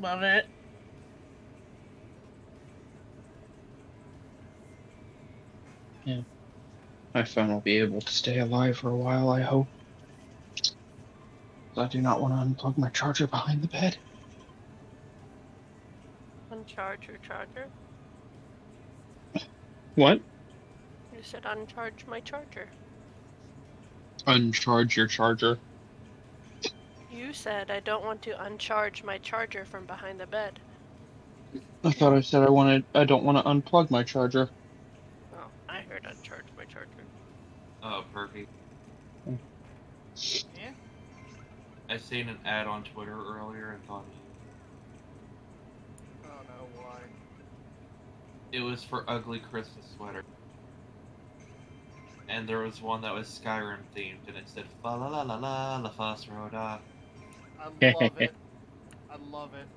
Love it. Yeah. My phone will be able to stay alive for a while, I hope. I do not want to unplug my charger behind the bed. Uncharge your charger? What? You said uncharge my charger. Uncharge your charger. You said I don't want to uncharge my charger from behind the bed. I thought I said I don't want to unplug my charger. Oh, I heard uncharge my charger. Oh, perfect. Yeah. I seen an ad on Twitter earlier and thought of you. Oh no, why? It was for ugly Christmas sweater. And there was one that was Skyrim themed, and it said fa la la la la la fas roda. I love it. I love it.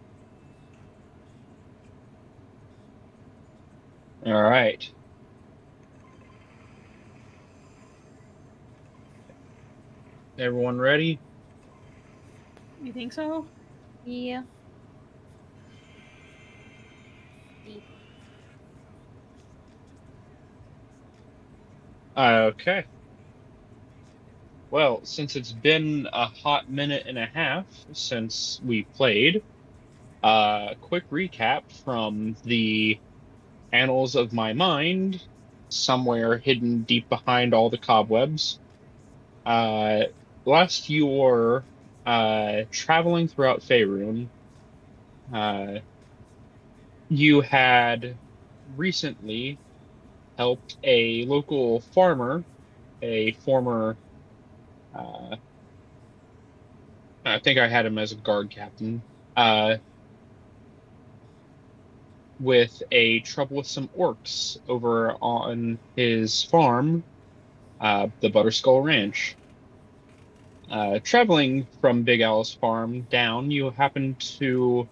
All right. Everyone ready? You think so? Yeah. Okay. Well, since it's been a hot minute and a half since we played, quick recap from the annals of my mind, somewhere hidden deep behind all the cobwebs. Uh, Last you were traveling throughout Faerun, uh, you had recently helped a local farmer, a former, uh, I think I had him as a guard captain, uh, with a trouble with some orcs over on his farm, the Butterskull Ranch. Traveling from Big Al's farm down, you happen to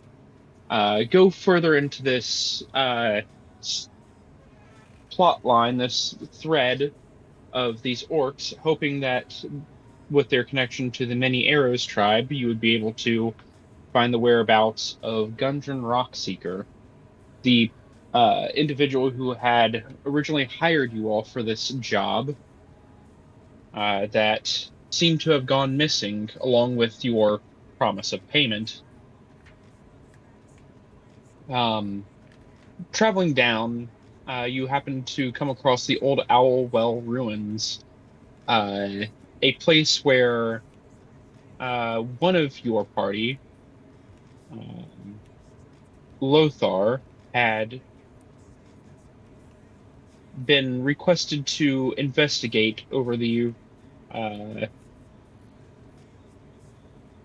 go further into this plot line, this thread of these orcs, hoping that with their connection to the Many Arrows tribe, you would be able to find the whereabouts of Gundren Rockseeker, the individual who had originally hired you all for this job that seemed to have gone missing along with your promise of payment. Um, Traveling down, you happen to come across the old Owl Well ruins, uh, a place where one of your party, um, Lothar, had been requested to investigate over the uh,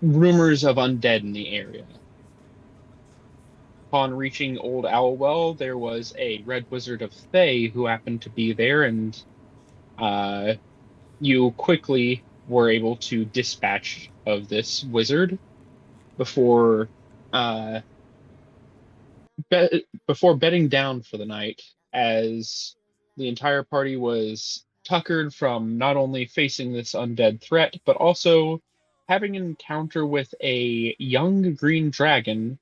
rumors of undead in the area. Upon reaching Old Owlwell, there was a Red Wizard of Thay who happened to be there, and uh, you quickly were able to dispatch of this wizard before uh, before bedding down for the night, as the entire party was tuckered from not only facing this undead threat, but also having an encounter with a young green dragon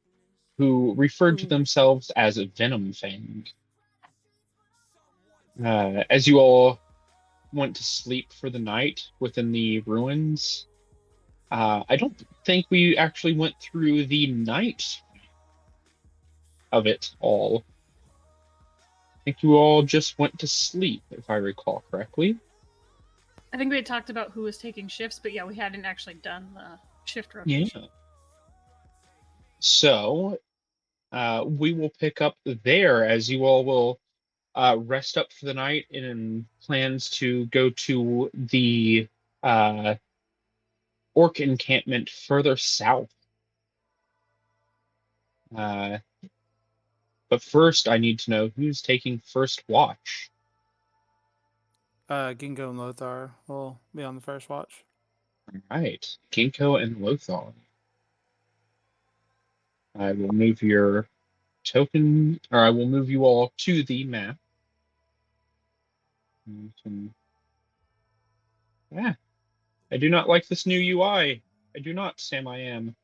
who referred to themselves as Venom Fang. As you all went to sleep for the night within the ruins, I don't think we actually went through the night of it all. I think you all just went to sleep, if I recall correctly. I think we had talked about who was taking shifts, but yeah, we hadn't actually done the shift Yeah. rotation. So we will pick up there as you all will rest up for the night in plans to go to the uh, orc encampment further south. Uh, but first, I need to know who's taking first watch. Ginkgo and Lothar will be on the first watch. All right, Ginkgo and Lothar. I will move your token, or I will move you all to the map. Yeah, I do not like this new UI. I do not, Sam. I am.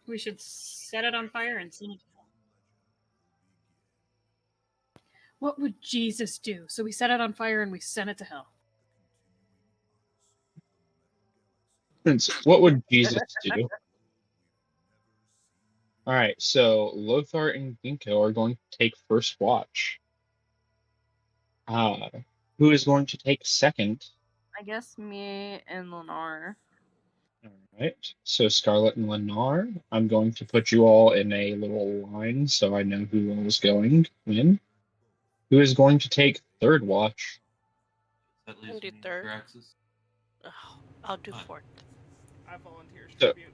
We should set it on fire and send it. What would Jesus do? So we set it on fire and we sent it to hell. What would Jesus do? All right, so Lothar and Ginkgo are going to take first watch. Who is going to take second? I guess me and Lenore. All right, so Scarlet and Lenore, I'm going to put you all in a little line so I know who all is going when. Who is going to take third watch? That I'll leaves do me and third. Draxus. Oh, I'll do Fine. fourth. I volunteer as So- tribute.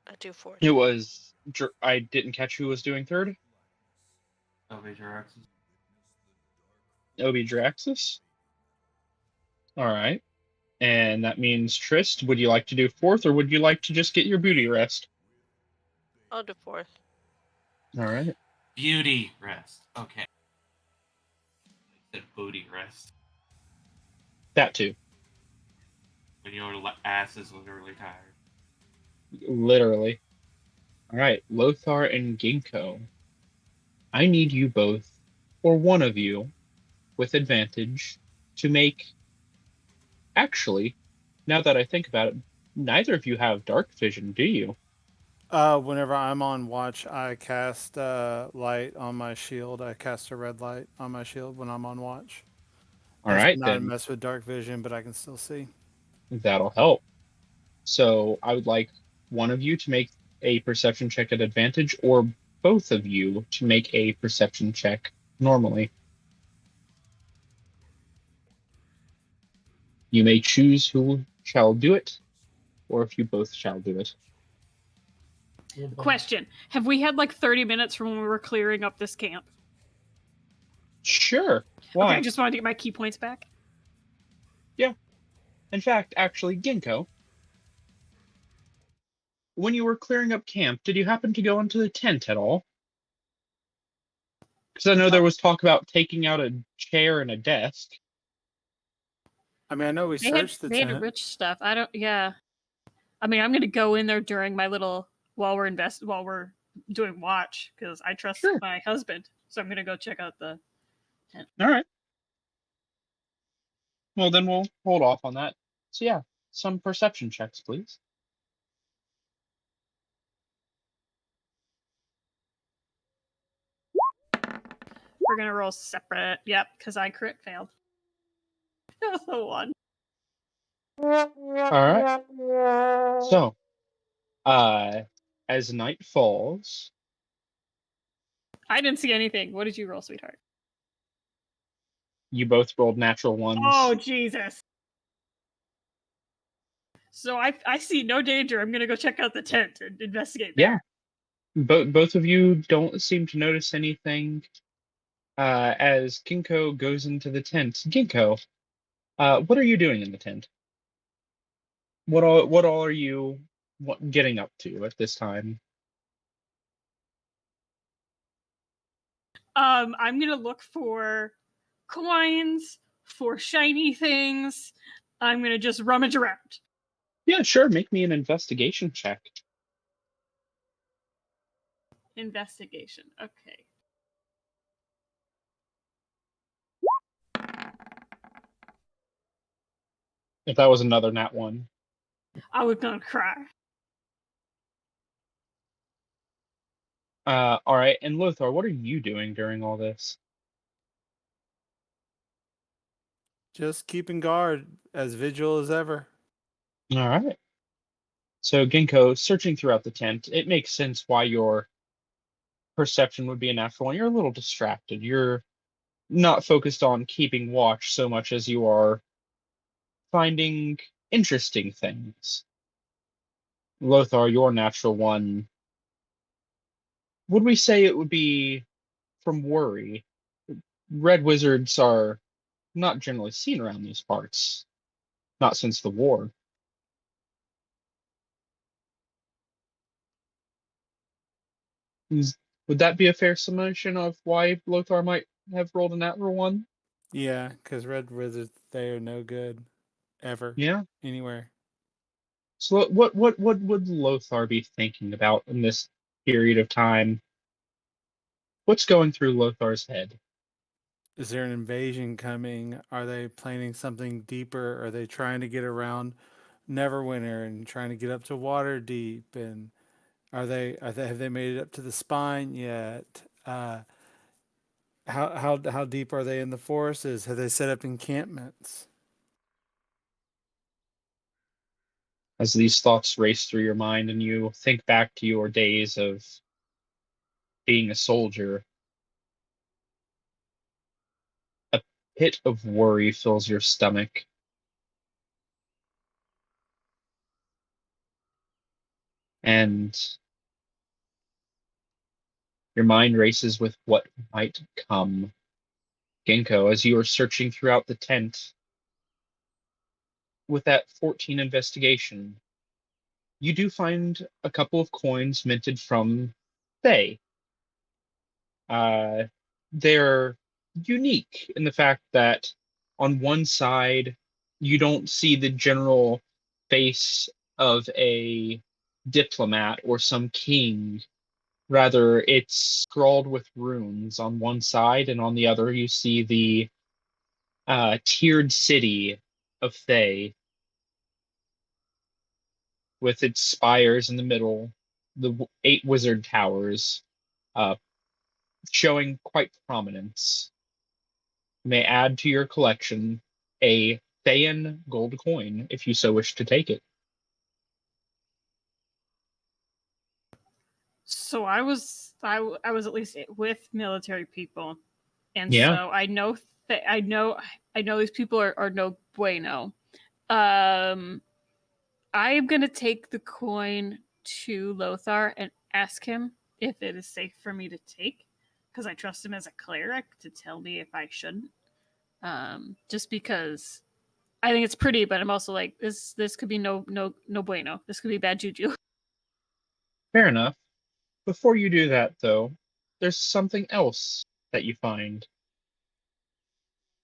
I do fourth. It was. I didn't catch who was doing third. Obey Draxus. Obi Draxus. All right. And that means Trist, would you like to do fourth or would you like to just get your booty rest? I'll do fourth. All right. Beauty rest. Okay. I said booty rest. That too. When your ass is literally tired. Literally. All right. Lothar and Ginkgo. I need you both, or one of you, with advantage, to make. Actually, now that I think about it, neither of you have dark vision, do you? Whenever I'm on watch, I cast light on my shield. I cast a red light on my shield when I'm on watch. All That's right, not a then mess with dark vision, but I can still see. that'll help. So I would like one of you to make a perception check at advantage, or both of you to make a perception check normally. You may choose who shall do it, or if you both shall do it. Question: have we had like 30 minutes from when we were clearing up this camp? Sure. Why? Okay, I just wanted to get my key points back. In fact, actually, Ginkgo, when you were clearing up camp, did you happen to go into the tent at all? Because I know there was talk about taking out a chair and a desk. I mean, I know we searched the they had tent. rich stuff. I don't. Yeah. I mean, I'm gonna go in there during my little while we're doing watch because I trust Sure. my husband. So I'm gonna go check out the. All right. Well, then we'll hold off on that. So yeah, some perception checks, please. We're gonna roll separate. Yep, because I crit failed. That was the one. All right. So, as night falls, I didn't see anything. What did you roll, sweetheart? you both rolled natural ones. Oh Jesus! So I see no danger. I'm gonna go check out the tent and investigate. Yeah. Both of you don't seem to notice anything. As Ginkgo goes into the tent, Ginkgo, what are you doing in the tent? What all are you getting up to at this time? I'm gonna look for coins, for shiny things. I'm gonna just rummage around. Yeah, sure. Make me an investigation check. Investigation. Okay. If that was another nat one. I was gonna cry. All right. And Lothar, what are you doing during all this? Just keeping guard, as vigil as ever. All right. So Ginkgo, searching throughout the tent, it makes sense why your perception would be a natural one. You're a little distracted. You're not focused on keeping watch so much as you are finding interesting things. Lothar, your natural one, would we say it would be from worry? Red wizards are not generally seen around these parts, not since the war. Would that be a fair summation of why Lothar might have rolled a natural one? Yeah, because red wizards, they are no good. Ever. Yeah. Anywhere. So what would Lothar be thinking about in this period of time? What's going through Lothar's head? Is there an invasion coming? Are they planning something deeper? Are they trying to get around Neverwinter and trying to get up to Waterdeep? And have they made it up to the spine yet? How deep are they in the forests? Have they set up encampments? As these thoughts race through your mind and you think back to your days of being a soldier, a pit of worry fills your stomach. And your mind races with what might come. Ginkgo, as you are searching throughout the tent with that 14 investigation, you do find a couple of coins minted from Thay. Uh, they're unique in the fact that on one side, you don't see the general face of a diplomat or some king. Rather, it's scrawled with runes on one side, and on the other, you see the tiered city of Thay with its spires in the middle, the 8 wizard towers uh, showing quite prominence. You may add to your collection a Thayan gold coin if you so wish to take it. So I was at least with military people, and Yeah. so I know I know these people are no bueno. I'm gonna take the coin to Lothar and ask him if it is safe for me to take, because I trust him as a cleric to tell me if I shouldn't. Just because I think it's pretty, but I'm also like this could be no bueno. This could be bad juju. Fair enough. Before you do that, though, there's something else that you find.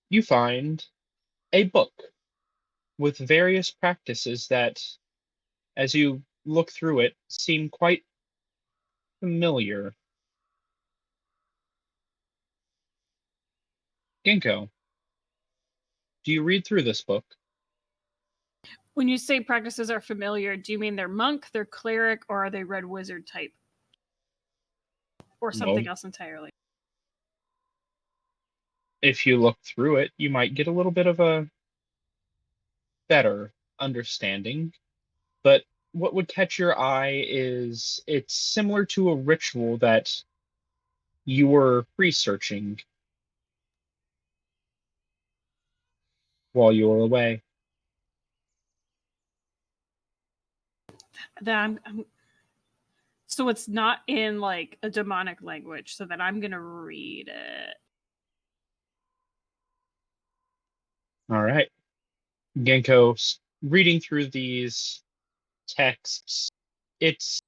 You find a book with various practices that, as you look through it, seem quite familiar. Ginkgo, do you read through this book? When you say practices are familiar, do you mean they're monk, they're cleric, or are they red wizard type? Or something No. else entirely? If you look through it, you might get a little bit of a better understanding. But what would catch your eye is it's similar to a ritual that you were researching while you were away. That so it's not in like a demonic language, so that I'm gonna read it. All right. Genko, reading through these texts, it's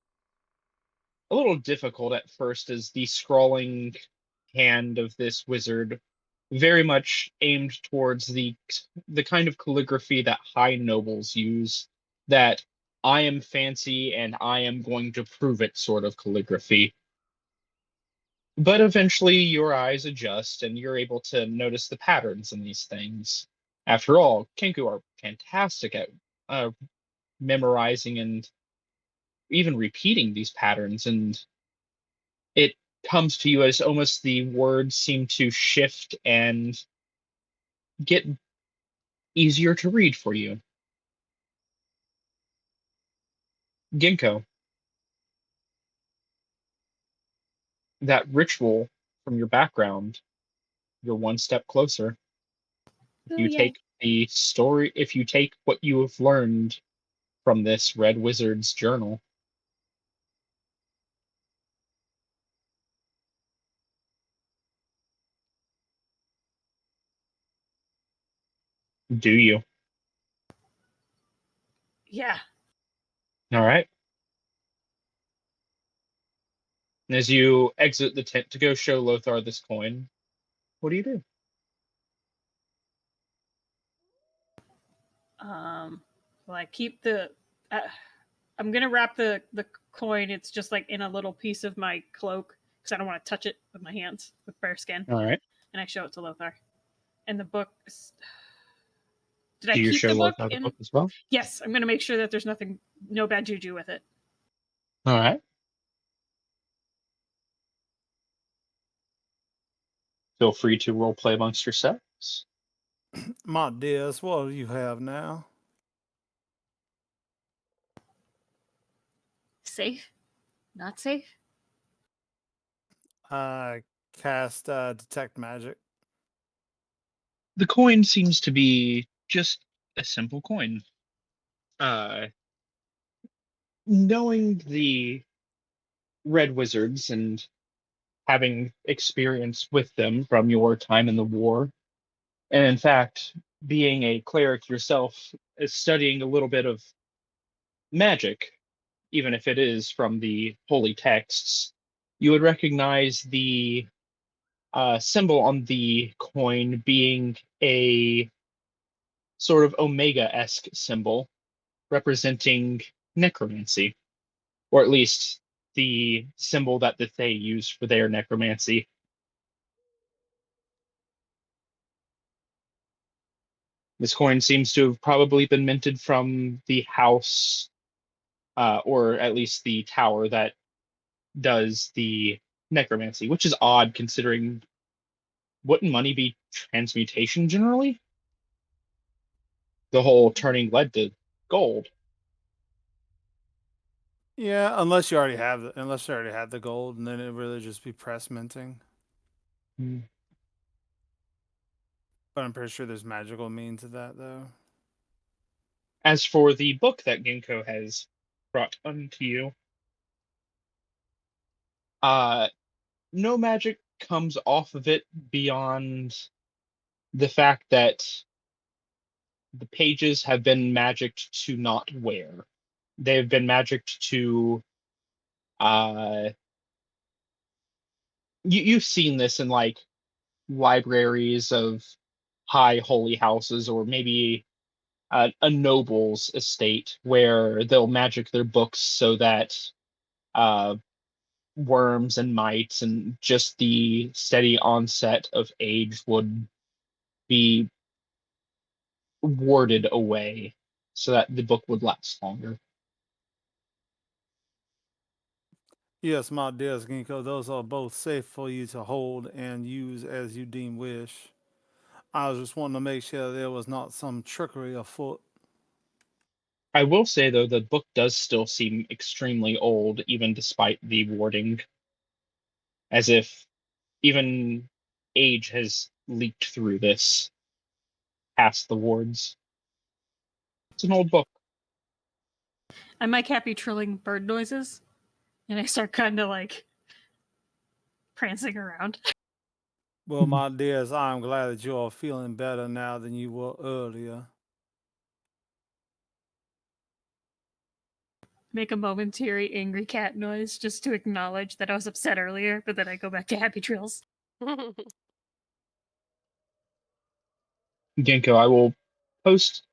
a little difficult at first as the scrawling hand of this wizard very much aimed towards the kind of calligraphy that high nobles use, that I am fancy and I am going to prove it sort of calligraphy. But eventually your eyes adjust and you're able to notice the patterns in these things. After all, Kenku are fantastic at uh, memorizing and even repeating these patterns, and it comes to you as almost the words seem to shift and get easier to read for you. Ginkgo, that ritual from your background, you're one step closer. If Ooh, you yay. take the story, if you take what you have learned from this Red Wizard's journal, do you? Yeah. All right. And as you exit the tent to go show Lothar this coin, what do you do? Um, well, I keep the I'm gonna wrap the coin. It's just like in a little piece of my cloak because I don't want to touch it with my hands with bare skin. All right. And I show it to Lothar. And the book. Did I Do you keep show the book? Lothar the book as well? Yes, I'm gonna make sure that there's nothing, no bad juju with it. All right. Feel free to role play amongst yourselves. My dears, what do you have now? Safe? Not safe? Cast detect magic. The coin seems to be just a simple coin. Knowing the Red Wizards and having experience with them from your time in the war, and in fact, being a cleric yourself, is studying a little bit of magic, even if it is from the holy texts, you would recognize the symbol on the coin being a sort of omega-esque symbol representing necromancy, or at least the symbol that the Fae use for their necromancy. This coin seems to have probably been minted from the house, or at least the tower that does the necromancy, which is odd considering wouldn't money be transmutation generally? The whole turning lead to gold. Yeah, unless you already have the gold, and then it really just be press minting. Hmm. But I'm pretty sure there's magical means to that, though. As for the book that Ginkgo has brought unto you, no magic comes off of it beyond the fact that the pages have been magicked to not wear. They have been magicked to uh you've seen this in like libraries of high holy houses, or maybe a noble's estate where they'll magic their books so that uh worms and mites and just the steady onset of age would be warded away so that the book would last longer. Yes, my dear Ginkgo, those are both safe for you to hold and use as you deem wish. I was just wanting to make sure there was not some trickery afoot. I will say, though, the book does still seem extremely old, even despite the warding, as if even age has leaked through this past the wards. It's an old book. I might happy trilling bird noises, and I start kind of like prancing around. Well, my dears, I'm glad that you are feeling better now than you were earlier. Make a momentary angry cat noise just to acknowledge that I was upset earlier, but then I go back to happy trills. Ginkgo, I will post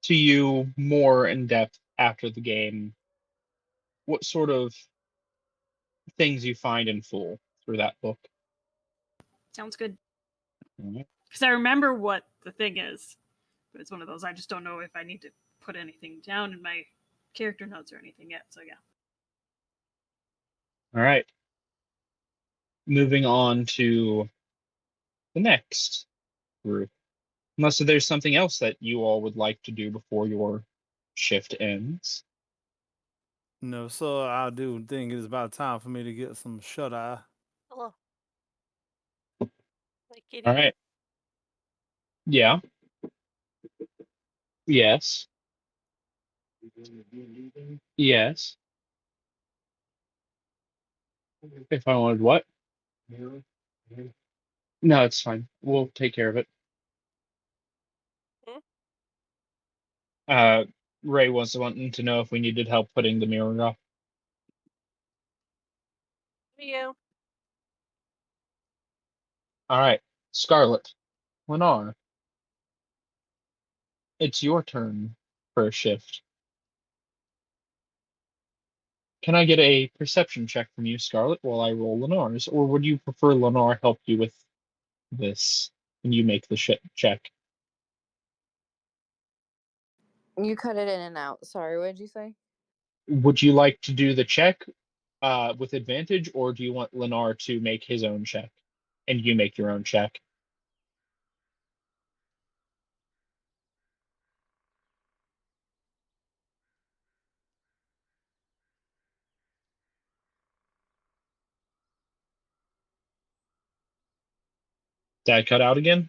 to you more in depth after the game what sort of things you find in full through that book. Sounds good. Mhm. Because I remember what the thing is, but it's one of those I just don't know if I need to put anything down in my character notes or anything yet. So yeah. All right. Moving on to the next group. Unless there's something else that you all would like to do before your shift ends. No, sir, I do think it's about time for me to get some shut eye. Hello. Hi, kitty. All right. Yeah. Yes. Yes. If I wanted what? No, it's fine. We'll take care of it. Hmm? Uh, Ray was wanting to know if we needed help putting the mirror up. Who are you? All right. Scarlet. Lennar. It's your turn for a shift. Can I get a perception check from you, Scarlet, while I roll Lenar's? Or would you prefer Lenar help you with this and you make the check? You cut it in and out. Sorry, what did you say? Would you like to do the check with advantage, or do you want Lenar to make his own check and you make your own check? Dad cut out again?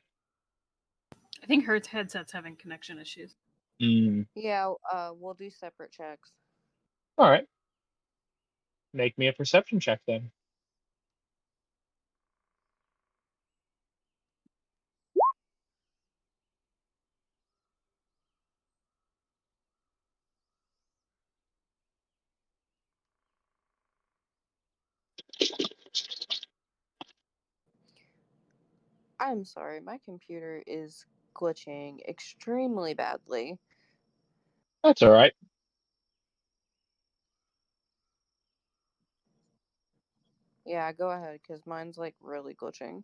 I think her headset's having connection issues. Yeah, we'll do separate checks. All right. Make me a perception check then. I'm sorry, my computer is glitching extremely badly. That's all right. Yeah, go ahead, because mine's like really glitching.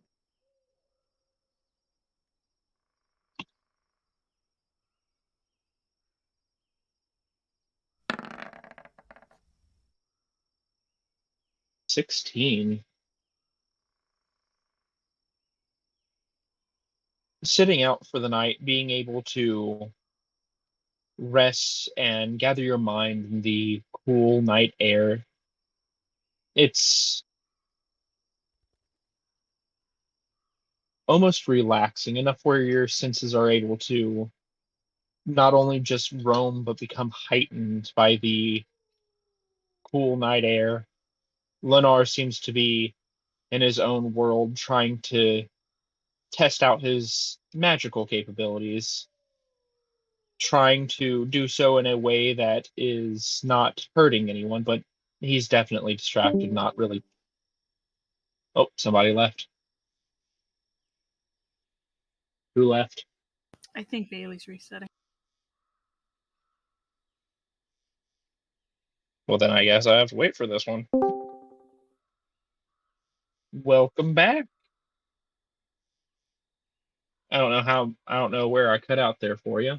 $16. Sitting out for the night, being able to rest and gather your mind in the cool night air. It's almost relaxing enough where your senses are able to not only just roam but become heightened by the cool night air. Lenar seems to be in his own world trying to test out his magical capabilities, trying to do so in a way that is not hurting anyone, but he's definitely distracted, not really. Oh, somebody left. Who left? I think Bailey's resetting. Well, then I guess I have to wait for this one. Welcome back. I don't know where I cut out there for you.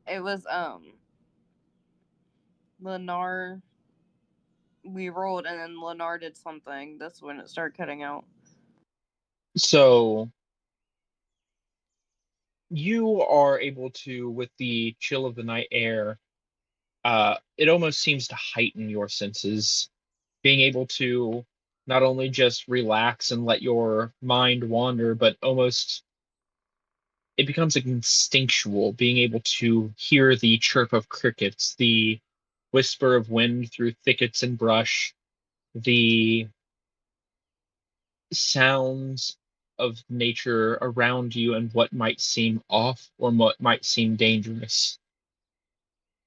It was Lennar. We rolled and then Lennar did something. That's when it started cutting out. So you are able to, with the chill of the night air, it almost seems to heighten your senses, being able to not only just relax and let your mind wander, but almost it becomes like instinctual, being able to hear the chirp of crickets, the whisper of wind through thickets and brush, the sounds of nature around you and what might seem off or what might seem dangerous.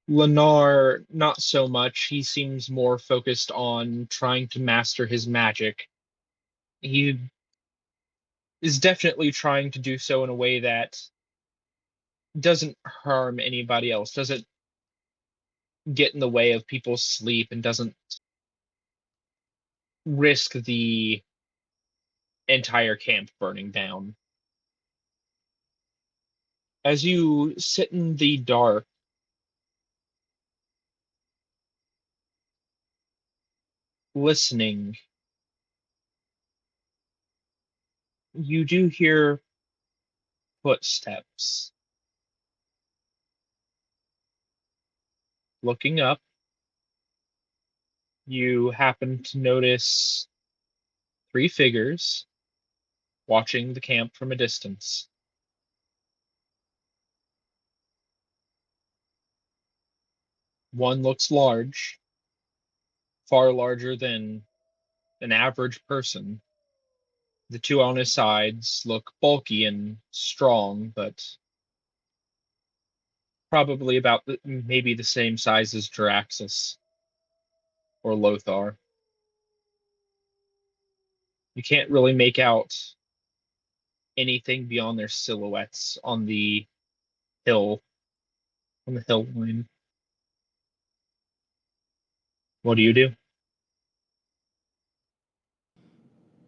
Lenar, not so much. He seems more focused on trying to master his magic. He is definitely trying to do so in a way that doesn't harm anybody else, doesn't get in the way of people's sleep, and doesn't risk the entire camp burning down. As you sit in the dark, listening, you do hear footsteps. Looking up, you happen to notice three figures watching the camp from a distance. One looks large, far larger than an average person. The two on his sides look bulky and strong, but probably about maybe the same size as Jaraxxus or Lothar. You can't really make out anything beyond their silhouettes on the hill line. What do you do?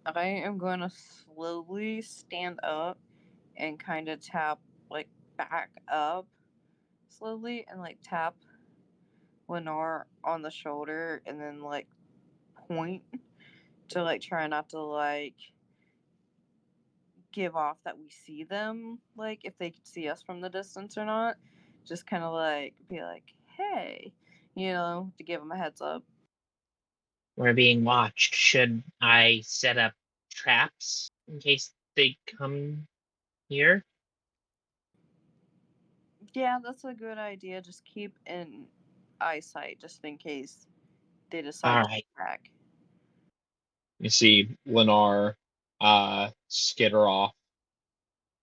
I am going to slowly stand up and kind of tap, like, back up slowly and, like, tap Lenore on the shoulder and then, like, point to, like, try not to, like, give off that we see them, like, if they could see us from the distance or not. Just kind of, like, be like, hey, to give them a heads up. We're being watched. Should I set up traps in case they come here? Yeah, that's a good idea. Just keep in eyesight just in case they decide All to right. attack. You see Lennar skitter off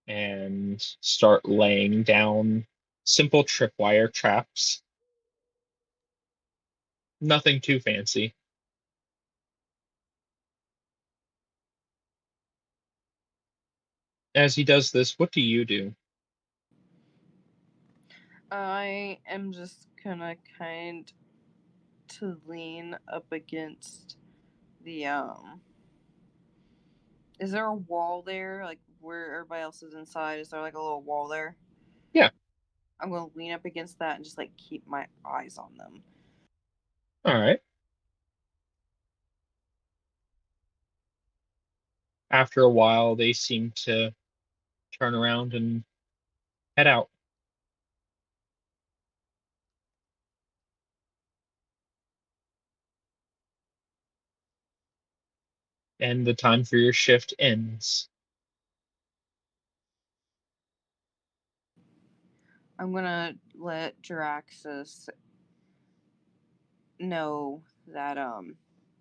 and start laying down simple tripwire traps. Nothing too fancy. As he does this, what do you do? I am just gonna kind to lean up against the Is there a wall there, like where everybody else is inside? Is there like a little wall there? Yeah. I'm gonna lean up against that and just like keep my eyes on them. All right. After a while, they seem to turn around and head out. And the time for your shift ends. I'm gonna let Jaraxxus know that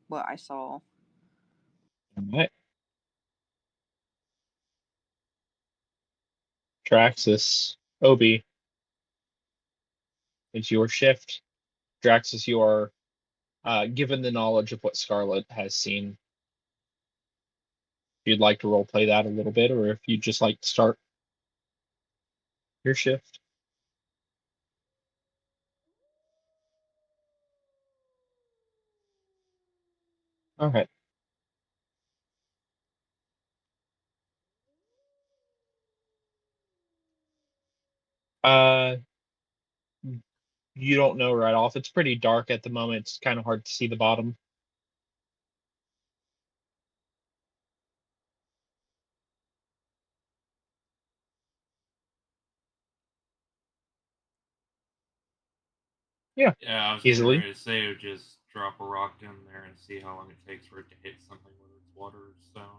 what I saw. All right. Draxus, Obi, it's your shift. Draxus, you are given the knowledge of what Scarlet has seen. If you'd like to roleplay that a little bit, or if you'd just like to start your shift. All right. Uh, you don't know right off. It's pretty dark at the moment. It's kind of hard to see the bottom. Yeah, Yeah, I was getting easily. ready to say just drop a rock in there and see how long it takes for it to hit something, whether it's water or stone.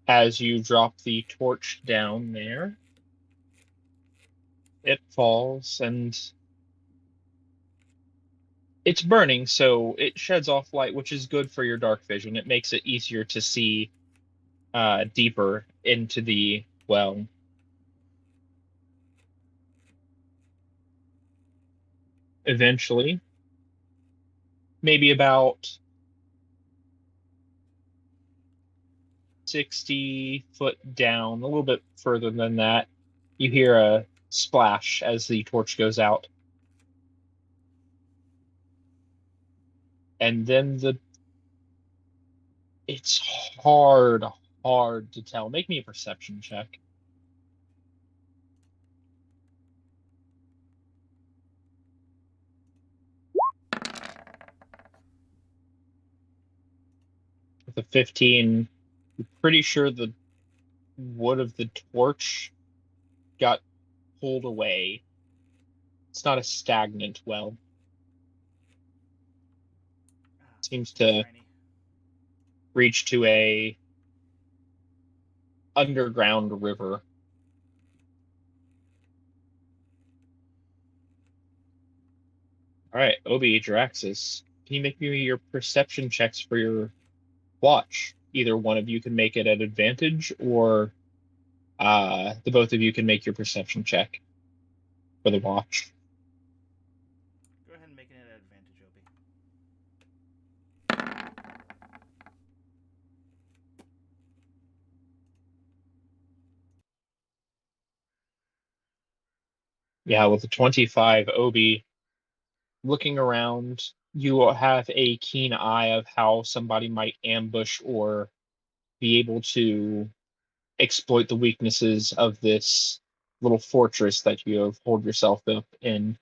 As you drop the torch down there, it falls and it's burning, so it sheds off light, which is good for your dark vision. It makes it easier to see deeper into the well. Eventually, maybe about 60 foot down, a little bit further than that, you hear a splash as the torch goes out. And then it's hard to tell. Make me a perception check. With a 15, you're pretty sure the wood of the torch got pulled away. It's not a stagnant well. It seems to Shiny. reach to a underground river. All right, Obi Draxus, can you make me your perception checks for your watch? either one of you can make it at advantage, or the both of you can make your perception check for the watch. Go ahead and make it an advantage, Obi. Yeah, with the 25, Obi, looking around, you have a keen eye of how somebody might ambush or be able to exploit the weaknesses of this little fortress that you have holed yourself up in.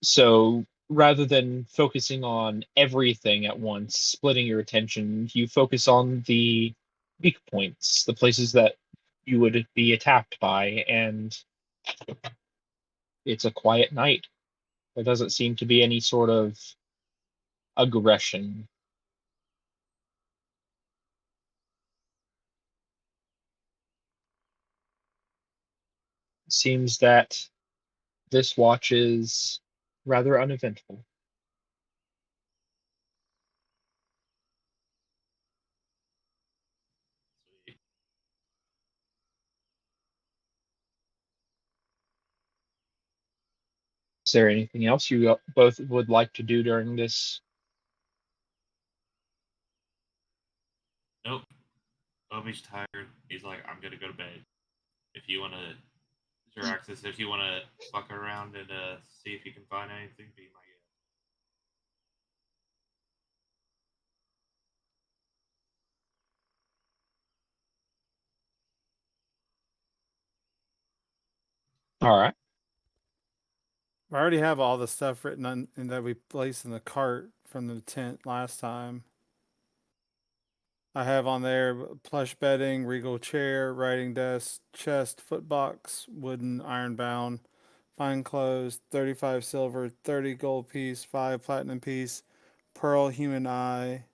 So rather than focusing on everything at once, splitting your attention, you focus on the weak points, the places that you would be attacked by, and it's a quiet night. There doesn't seem to be any sort of aggression. Seems that this watch is rather uneventful. Sweet. Is there anything else you both would like to do during this? Nope. Obi's tired. He's like, I'm gonna go to bed. If you wanna, Jiraxis, if you wanna fuck around and see if you can find anything, be my guest. All right. I already have all the stuff written on and that we placed in the cart from the tent last time. I have on there plush bedding, regal chair, writing desk, chest, footbox, wooden iron bound, fine clothes, 35 silver, 30 gold piece, 5 platinum piece, pearl human eye,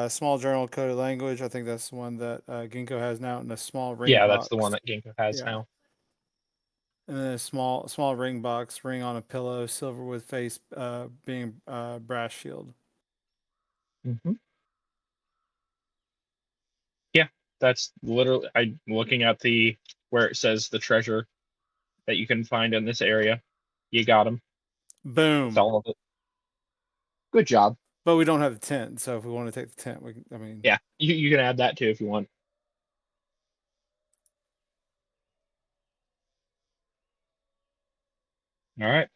small journal coded language. I think that's the one that Ginkgo has now, and a small ring Yeah, box. that's the one that Ginkgo has Yeah. now. And then a small ring box, ring on a pillow, silver with face being brass shield. Mm-hmm. Yeah, that's literally. I'm looking at the where it says the treasure that you can find in this area. You got him. It's Boom. all of it. Good job. But we don't have the tent, so if we want to take the tent, we can, I mean, Yeah, you can add that too if you want. All right.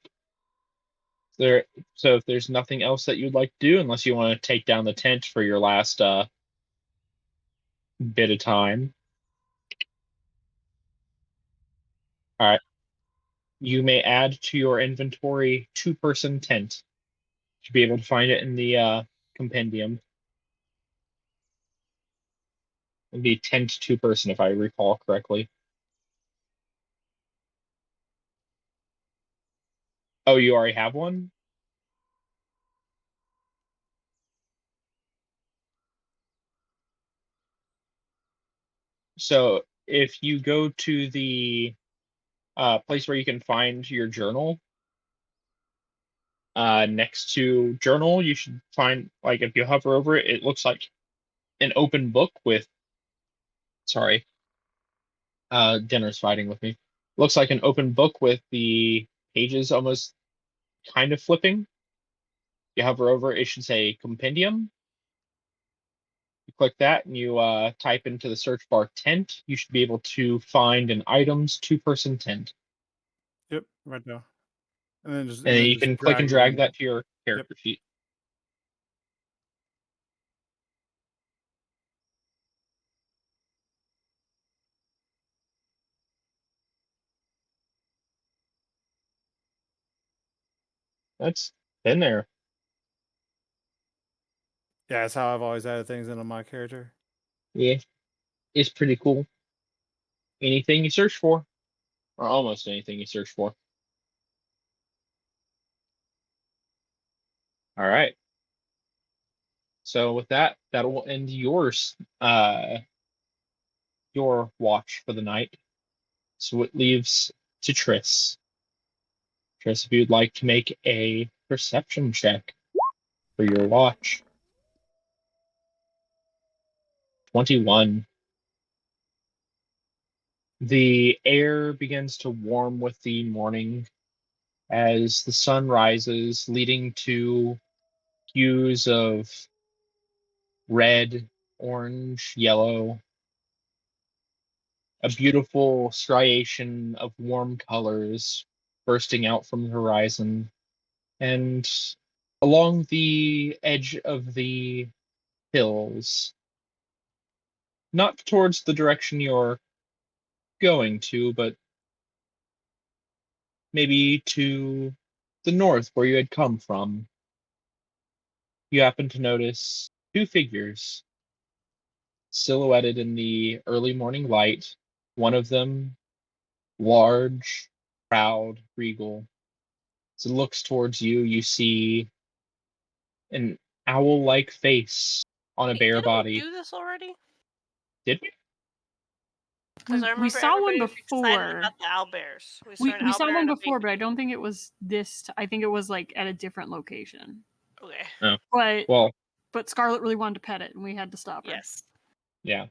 There. So if there's nothing else that you'd like to do, unless you want to take down the tent for your last bit of time. All right. You may add to your inventory two-person tent. You should be able to find it in the compendium. It'd be tent two-person if I recall correctly. Oh, you already have one? So if you go to the place where you can find your journal, next to journal, you should find, like, if you hover over it, it looks like an open book with, sorry, dinner's fighting with me. Looks like an open book with the pages almost kind of flipping. You hover over it, it should say compendium. You click that and you type into the search bar tent. You should be able to find an items two-person tent. yep, right now. And then just And then you can click and it drag in. that to your character sheet. That's in there. Yeah, that's how I've always added things into my character. Yeah, it's pretty cool. Anything you search for, or almost anything you search for. All right. So with that, that will end your watch for the night. So it leaves to Triss. Triss, if you'd like to make a perception check for your watch. 21. The air begins to warm with the morning as the sun rises, leading to hues of red, orange, yellow, a beautiful striation of warm colors bursting out from the horizon. And along the edge of the hills, not towards the direction you're going to, but maybe to the north where you had come from, you happen to notice two figures silhouetted in the early morning light. One of them large, proud, regal. As it looks towards you, you see an owl like face on a Wait, bare didn't we body. do this already? Did we? Because I We remember saw one everybody was excited before. about the owlbears. We saw We an we saw owlbear one and a before, baby. but I don't think it was this. I think it was like at a different location. Okay. Oh, But well, Scarlet really wanted to pet it, and we had to stop her. Yes. yeah.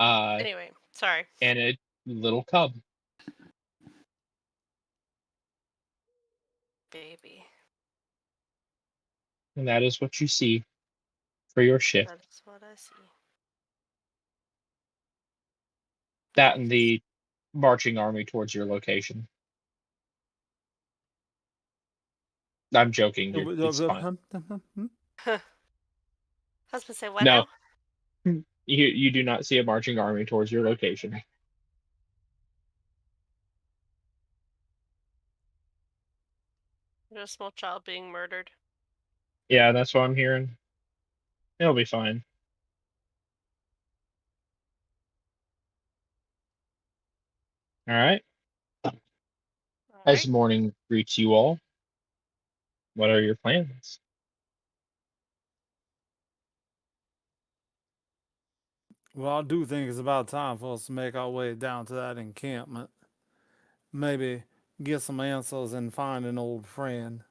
Anyway, sorry. And a little cub. Baby. And that is what you see for your shift. That's what I see. That and the marching army towards your location. I'm joking. It's fine. I was gonna say, what No, now? you do not see a marching army towards your location. There's a small child being murdered. Yeah, that's what I'm hearing. It'll be fine. All right. As Alright. morning greets you all, what are your plans? Well, I do think it's about time for us to make our way down to that encampment. Maybe get some answers and find an old friend.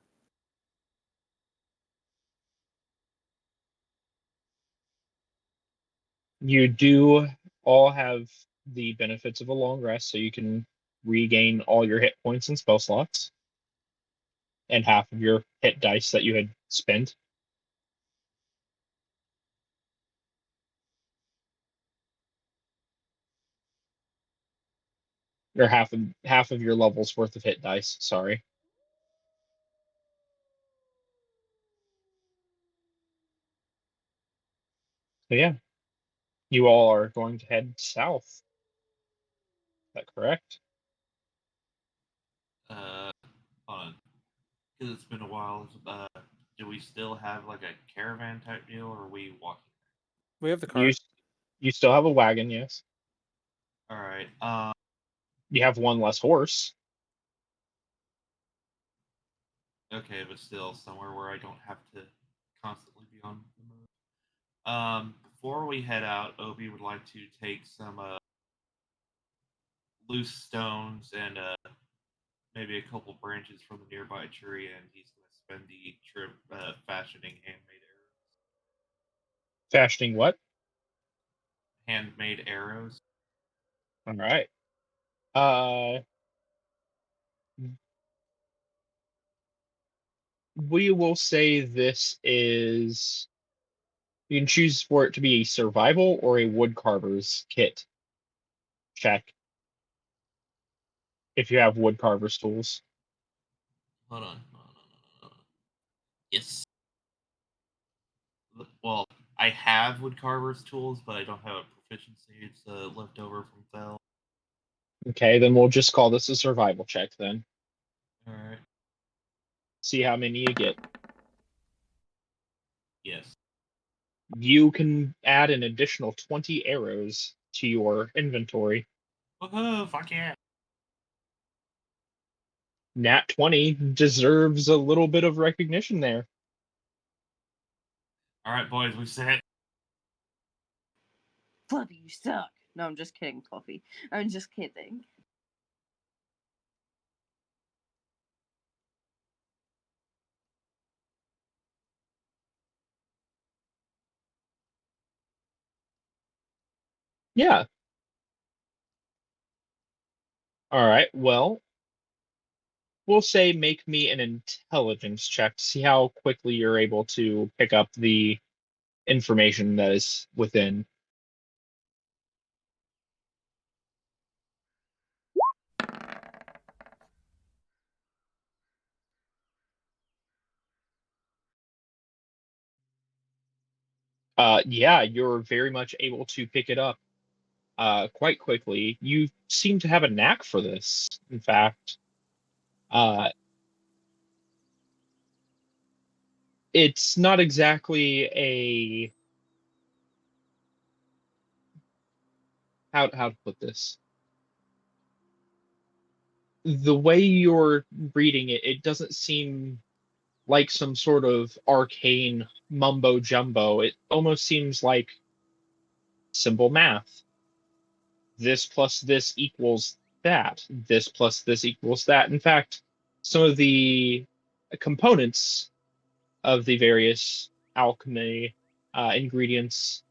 You do all have the benefits of a long rest, so you can regain all your hit points and spell slots, and half of your hit dice that you had spent. Or half of your level's worth of hit dice, sorry. So yeah, you all are going to head south. Is that correct? Hold on. Because it's been a while. Do we still have like a caravan type deal, or are we walking? We have the You cart. you still have a wagon, yes. All right. You have one less horse. Okay, but still somewhere where I don't have to constantly be on the move. Before we head out, Obi would like to take some loose stones and maybe a couple branches from a nearby tree, and he's going to spend the trip fashioning handmade arrows. Fashioning what? Handmade arrows. All right. Uh, we will say this is. You can choose for it to be a survival or a woodcarver's kit check if you have woodcarver's tools. Hold on. Yes. Well, I have woodcarver's tools, but I don't have a proficiency. It's left over from Fel. Okay, then we'll just call this a survival check then. All right. See how many you get. Yes. You can add an additional 20 arrows to your inventory. Woohoo! Fuck yeah! Nat 20 deserves a little bit of recognition there. All right, boys, we set. Fluffy, you suck. No, I'm just kidding, Fluffy. I'm just kidding. Yeah. All right. Well, we'll say make me an intelligence check to see how quickly you're able to pick up the information that is within. Yeah, you're very much able to pick it up quite quickly. You seem to have a knack for this, in fact. Uh, it's not exactly a how to put this. The way you're reading it, it doesn't seem like some sort of arcane mumbo jumbo. It almost seems like simple math. This plus this equals that. This plus this equals that. In fact, some of the components of the various alchemy ingredients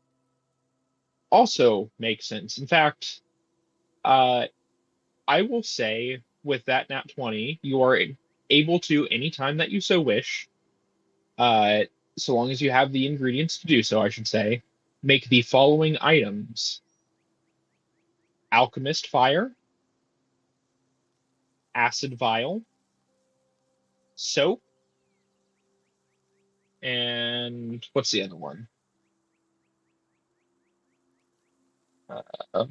also make sense. In fact, uh, I will say with that nat 20, you are able to, anytime that you so wish, uh, so long as you have the ingredients to do so, I should say, make the following items: alchemist fire, acid vial, soap, and what's the other one? Uh,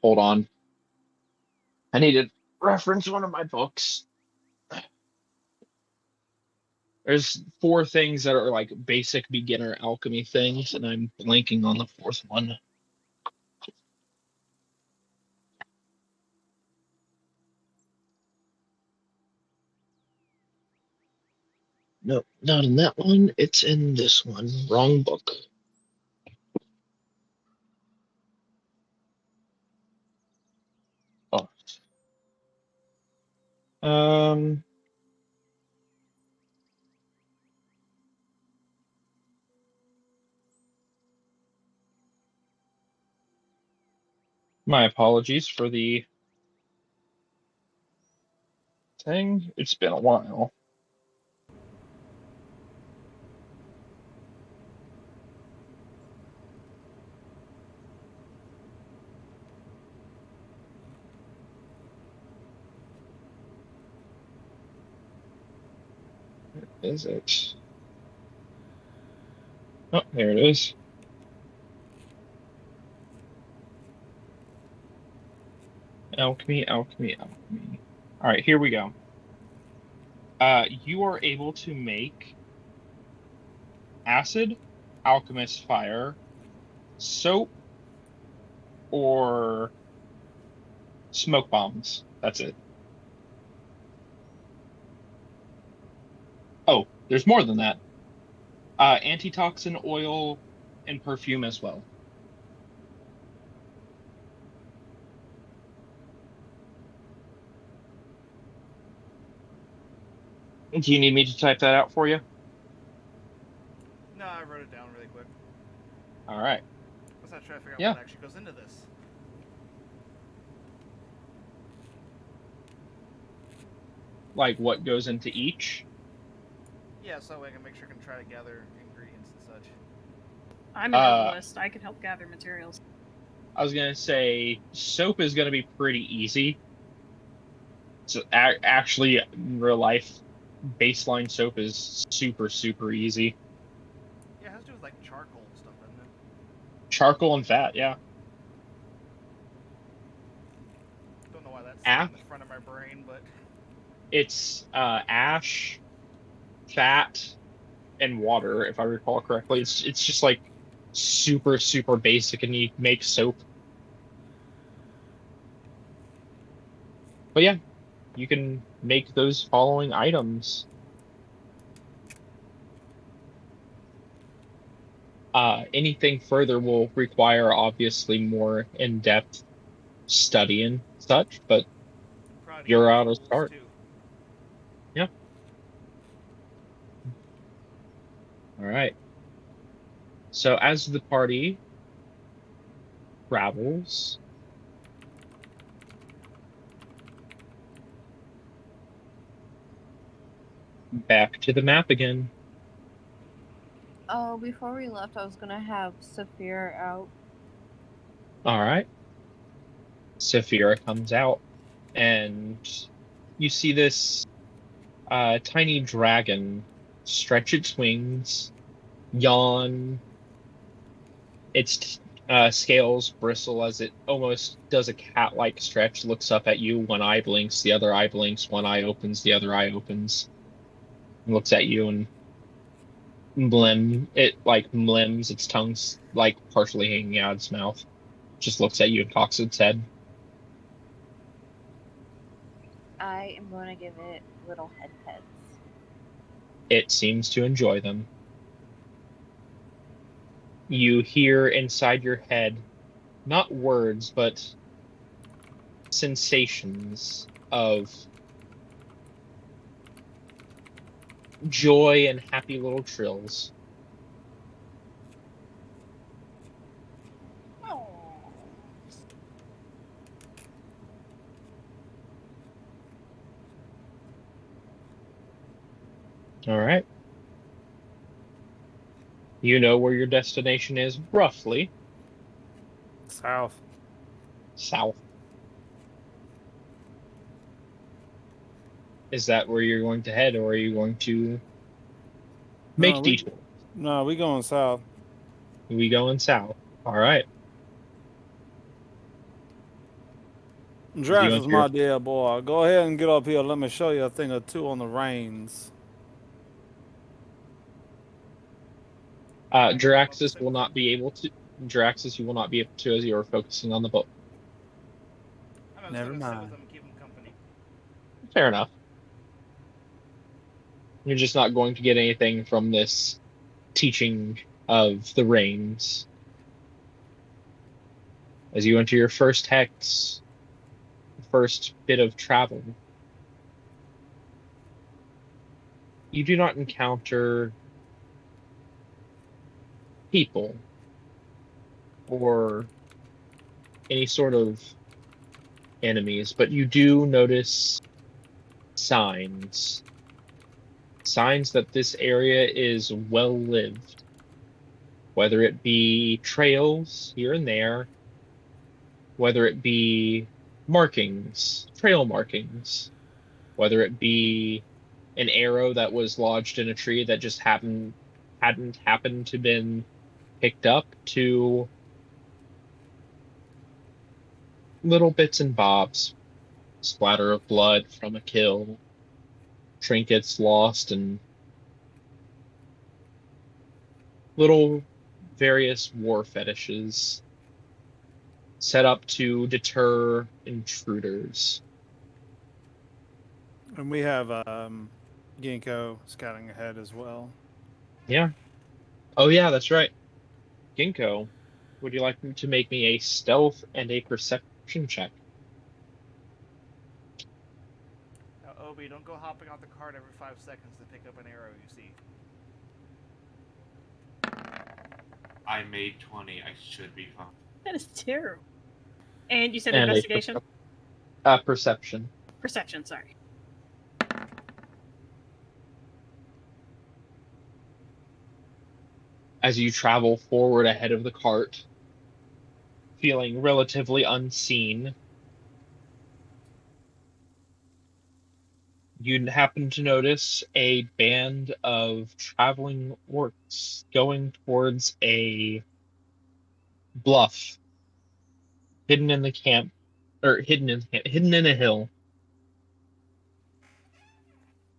hold on. I need to reference one of my books. There's four things that are like basic beginner alchemy things, and I'm blanking on the fourth one. No, not in that one. It's in this one. Wrong book. Oh. Um. My apologies for the thing. It's been a while. Is it? Oh, there it is. Alchemy, alchemy, alchemy. All right, here we go. You are able to make acid, alchemist fire, soap, or smoke bombs. That's it. Oh, there's more than that. Antitoxin oil and perfume as well. Do you need me to type that out for you? No, I wrote it down really quick. All right. I was not trying to figure out Yeah. what actually goes into this. Like what goes into each? Yeah, so I can make sure I can try to gather ingredients and such. I'm an herbalist. I can help gather materials. I was gonna say soap is gonna be pretty easy. So actually, in real life, baseline soap is super, super easy. Yeah, it has to do with like charcoal and stuff, doesn't it? Charcoal and fat, yeah. Don't know why that's Ash? in the front of my brain, but It's ash, fat, and water, if I recall correctly. It's just like super, super basic, and you make soap. But yeah, you can make those following items. Anything further will require obviously more in-depth study and such, but proud to you're get out to tools start. too. Yeah. All right. So as the party travels, back to the map again. Oh, before we left, I was gonna have Saphir out. All right. Saphira comes out, and you see this tiny dragon stretch its wings, yawn. Its scales bristle as it almost does a cat-like stretch, looks up at you. One eye blinks, the other eye blinks, one eye opens, the other eye opens, and looks at you and mlims, its tongue's like partially hanging out its mouth. Just looks at you and cocks its head. I am going to give it little head pets. It seems to enjoy them. You hear inside your head, not words, but sensations of joy and happy little trills. Oh. All right. You know where your destination is, roughly. South. South. Is that where you're going to head, or are you going to make No, detours? No, we going south. We going south. All right. Drax You is and my your- dear boy. Go ahead and get up here. Let me show you a thing or two on the reins. Draxus will not be able to. Draxus, you will not be able to, as you are focusing on the boat. I'm just Never gonna sit with mind. them and keep them company. Fair enough. You're just not going to get anything from this teaching of the reins. As you enter your first hex, first bit of travel, you do not encounter people or any sort of enemies, but you do notice signs. Signs that this area is well lived. Whether it be trails here and there, whether it be markings, trail markings, whether it be an arrow that was lodged in a tree that just hadn't happened to been picked up, to little bits and bobs, splatter of blood from a kill, trinkets lost, and little various war fetishes set up to deter intruders. And we have Ginkgo scouting ahead as well. Yeah. Oh yeah, that's right. Ginkgo, would you like to make me a stealth and a perception check? Now, Obi, don't go hopping off the cart every 5 seconds to pick up an arrow you see. I made 20. I should be fine. That is terrible. And you said And investigation? perception. Perception, sorry. As you travel forward ahead of the cart, feeling relatively unseen, you happen to notice a band of traveling orcs going towards a bluff hidden in the camp, or hidden in a hill.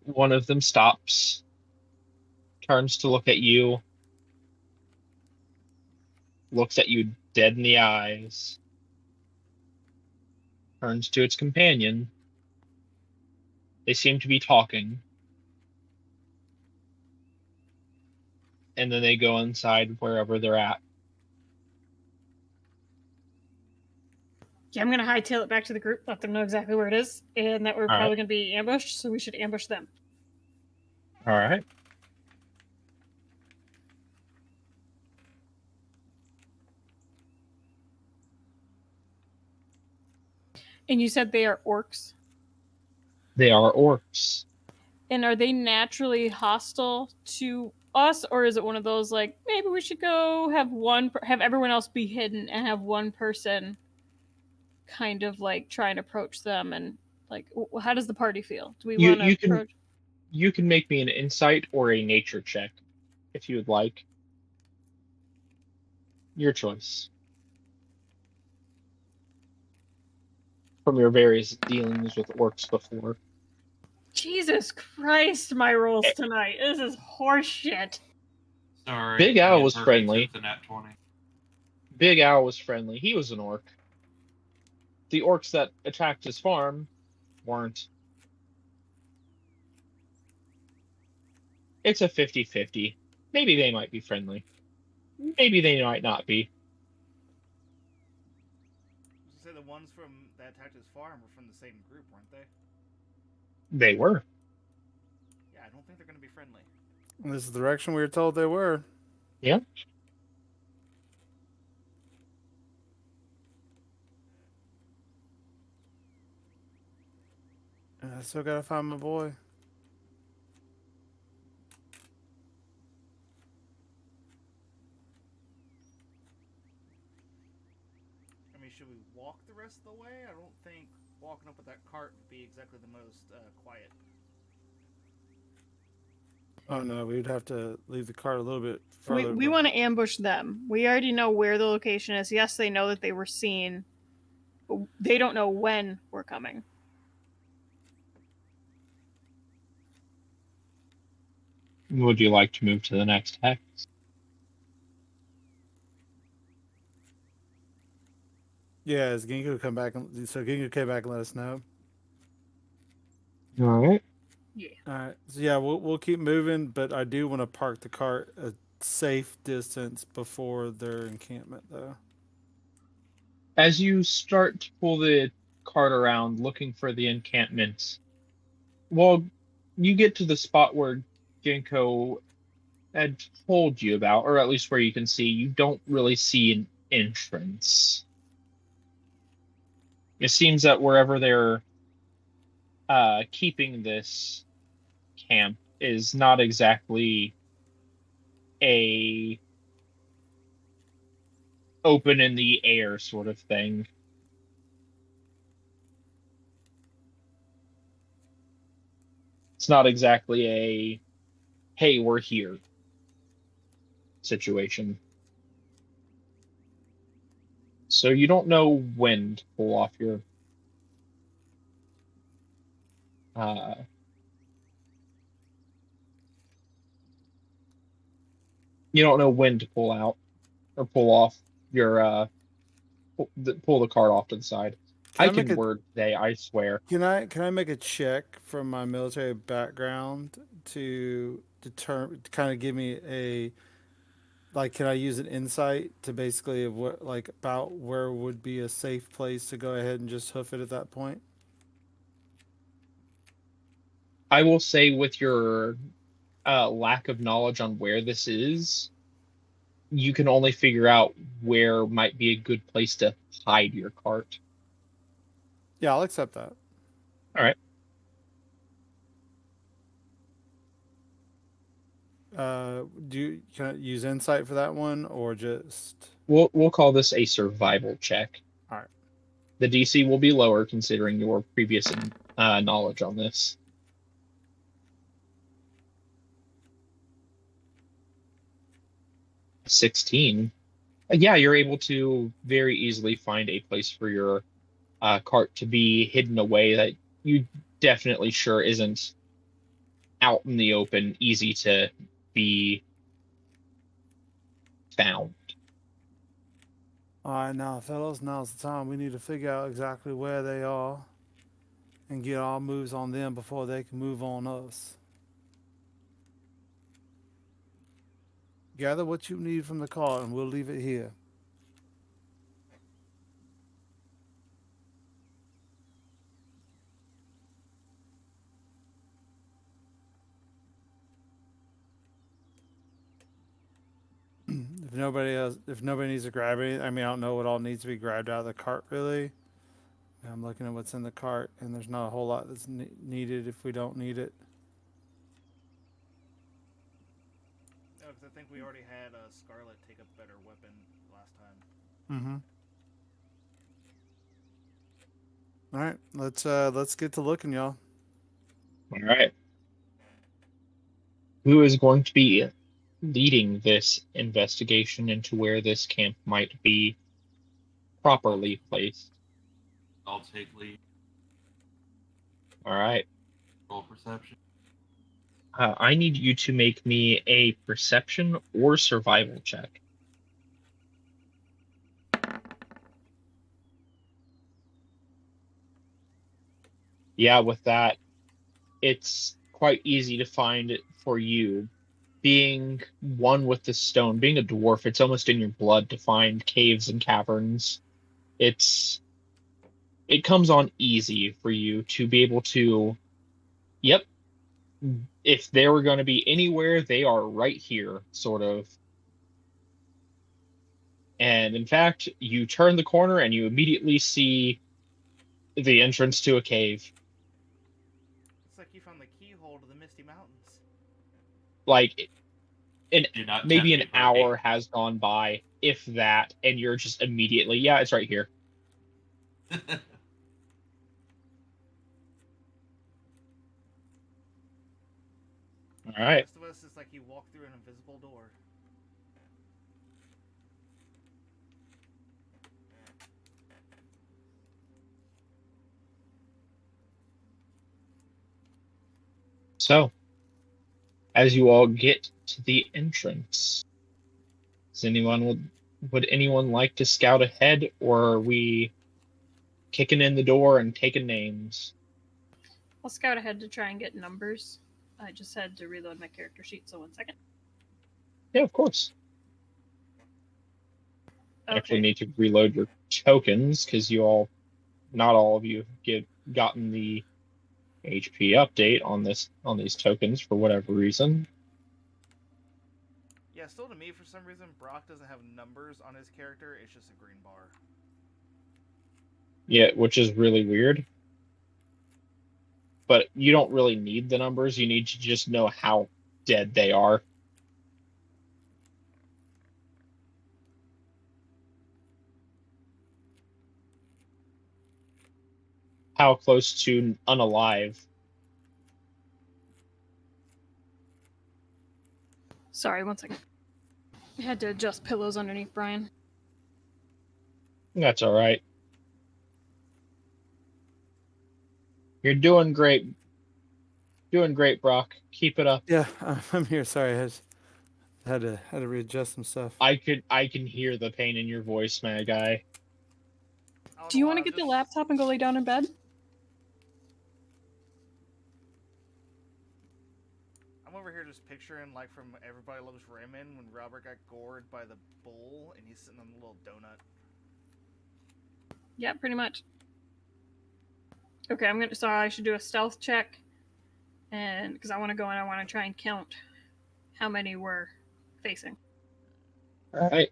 One of them stops, turns to look at you, looks at you dead in the eyes, turns to its companion. They seem to be talking, and then they go inside wherever they're at. Yeah, I'm gonna hightail it back to the group, let them know exactly where it is, and that we're All right. probably gonna be ambushed, so we should ambush them. All right. And you said they are orcs? They are orcs. And are they naturally hostile to us, or is it one of those like maybe we should go have everyone else be hidden and have one person kind of like try and approach them and like how does the party feel? Do we You want to you can approach? you can make me an insight or a nature check if you would like. Your choice. From your various dealings with orcs before. Jesus Christ, my rolls tonight. This is horseshit. Sorry. Big Al me and was Perky friendly. took the nat 20. Big Al was friendly. He was an orc. The orcs that attacked his farm weren't. It's a 50-50. Maybe they might be friendly. Maybe they might not be. So the ones from that attacked his farm were from the same group, weren't they? They were. Yeah, I don't think they're going to be friendly. This is the direction we were told they were. Yeah. And I still gotta find my boy. I mean, should we walk the rest of the way? I don't think walking up with that cart would be exactly the most quiet. Oh no, we'd have to leave the cart a little bit further. We want to ambush them. We already know where the location is. Yes, they know that they were seen, but they don't know when we're coming. Would you like to move to the next hex? Yeah, is Gingo come back? So Gingo came back and let us know. All right. Yeah. All right. So yeah, we'll keep moving, but I do want to park the cart a safe distance before their encampment, though. As you start to pull the cart around looking for the encampment, well, you get to the spot where Ginkgo had told you about, or at least where you can see, you don't really see an entrance. It seems that wherever they're keeping this camp is not exactly a open in the air sort of thing. It's not exactly a hey, we're here situation. So you don't know when to pull off your you don't know when to pull out or pull off your pull the cart off to the side. I can word today, I swear. Can I make a check from my military background to determine, to kind of give me a, like, can I use an insight to basically of what, like, about where would be a safe place to go ahead and just hoof it at that point? I will say with your lack of knowledge on where this is, you can only figure out where might be a good place to hide your cart. Yeah, I'll accept that. All right. Can I use insight for that one, or just? We'll call this a survival check. All right. The DC will be lower considering your previous knowledge on this. 16. Yeah, you're able to very easily find a place for your cart to be hidden away that you definitely sure isn't out in the open, easy to be found. All right, now, fellas, now's the time. We need to figure out exactly where they are and get our moves on them before they can move on us. Gather what you need from the cart, and we'll leave it here. If nobody needs to grab anything, I mean, I don't know what all needs to be grabbed out of the cart really, I'm looking at what's in the cart, and there's not a whole lot that's needed if we don't need it. No, because I think we already had Scarlet take a better weapon last time. Mm-hmm. All right, let's get to looking, y'all. All right. Who is going to be leading this investigation into where this camp might be properly placed? I'll take lead. All right. Roll perception. I need you to make me a perception or survival check. Yeah, with that, it's quite easy to find it for you. Being one with the stone, being a dwarf, it's almost in your blood to find caves and caverns. It comes on easy for you to be able to, yep, if they were going to be anywhere, they are right here, sort of. And in fact, you turn the corner and you immediately see the entrance to a cave. It's like you found the keyhole to the Misty Mountains. Like, Do not maybe tempt an me, Berkey. hour has gone by, if that, and you're just immediately, yeah, it's right here. All The right. rest of us, it's like you walk through an invisible door. So, as you all get to the entrance, would anyone like to scout ahead, or are we kicking in the door and taking names? I'll scout ahead to try and get numbers. I just had to reload my character sheet, so 1 second. Yeah, of course. I Okay. actually need to reload your tokens because not all of you have gotten the HP update on these tokens for whatever reason. Yeah, still to me, for some reason, Brock doesn't have numbers on his character. It's just a green bar. Yeah, which is really weird. But you don't really need the numbers. You need to just know how dead they are. How close to unalive. Sorry, 1 second. I had to adjust pillows underneath Brian. That's all right. You're doing great. Doing great, Brock. Keep it up. Yeah, I'm here. Sorry, I had to readjust some stuff. I can hear the pain in your voice, my guy. Do you want to get the laptop and go lay down in bed? I'm over here just picturing, like, from Everybody Loves Raymond when Robert got gored by the bull and he's sitting on the little donut. Yeah, pretty much. Okay, so I should do a stealth check, and because I want to go and I want to try and count how many we're facing. All right.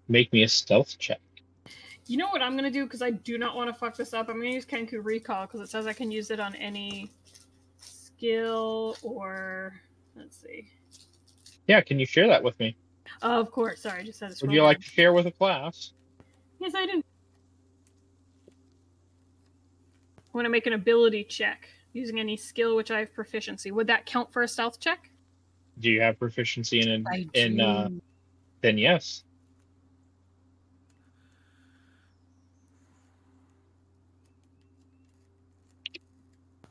Make me a stealth check. You know what I'm gonna do, because I do not want to fuck this up. I'm gonna use Kenku Recall because it says I can use it on any skill or let's see. Yeah, can you share that with me? Of course. Sorry, I just had to scroll Would you like to share with a class? Yes, I do. I want to make an ability check using any skill which I have proficiency. Would that count for a stealth check? Do you have proficiency then yes.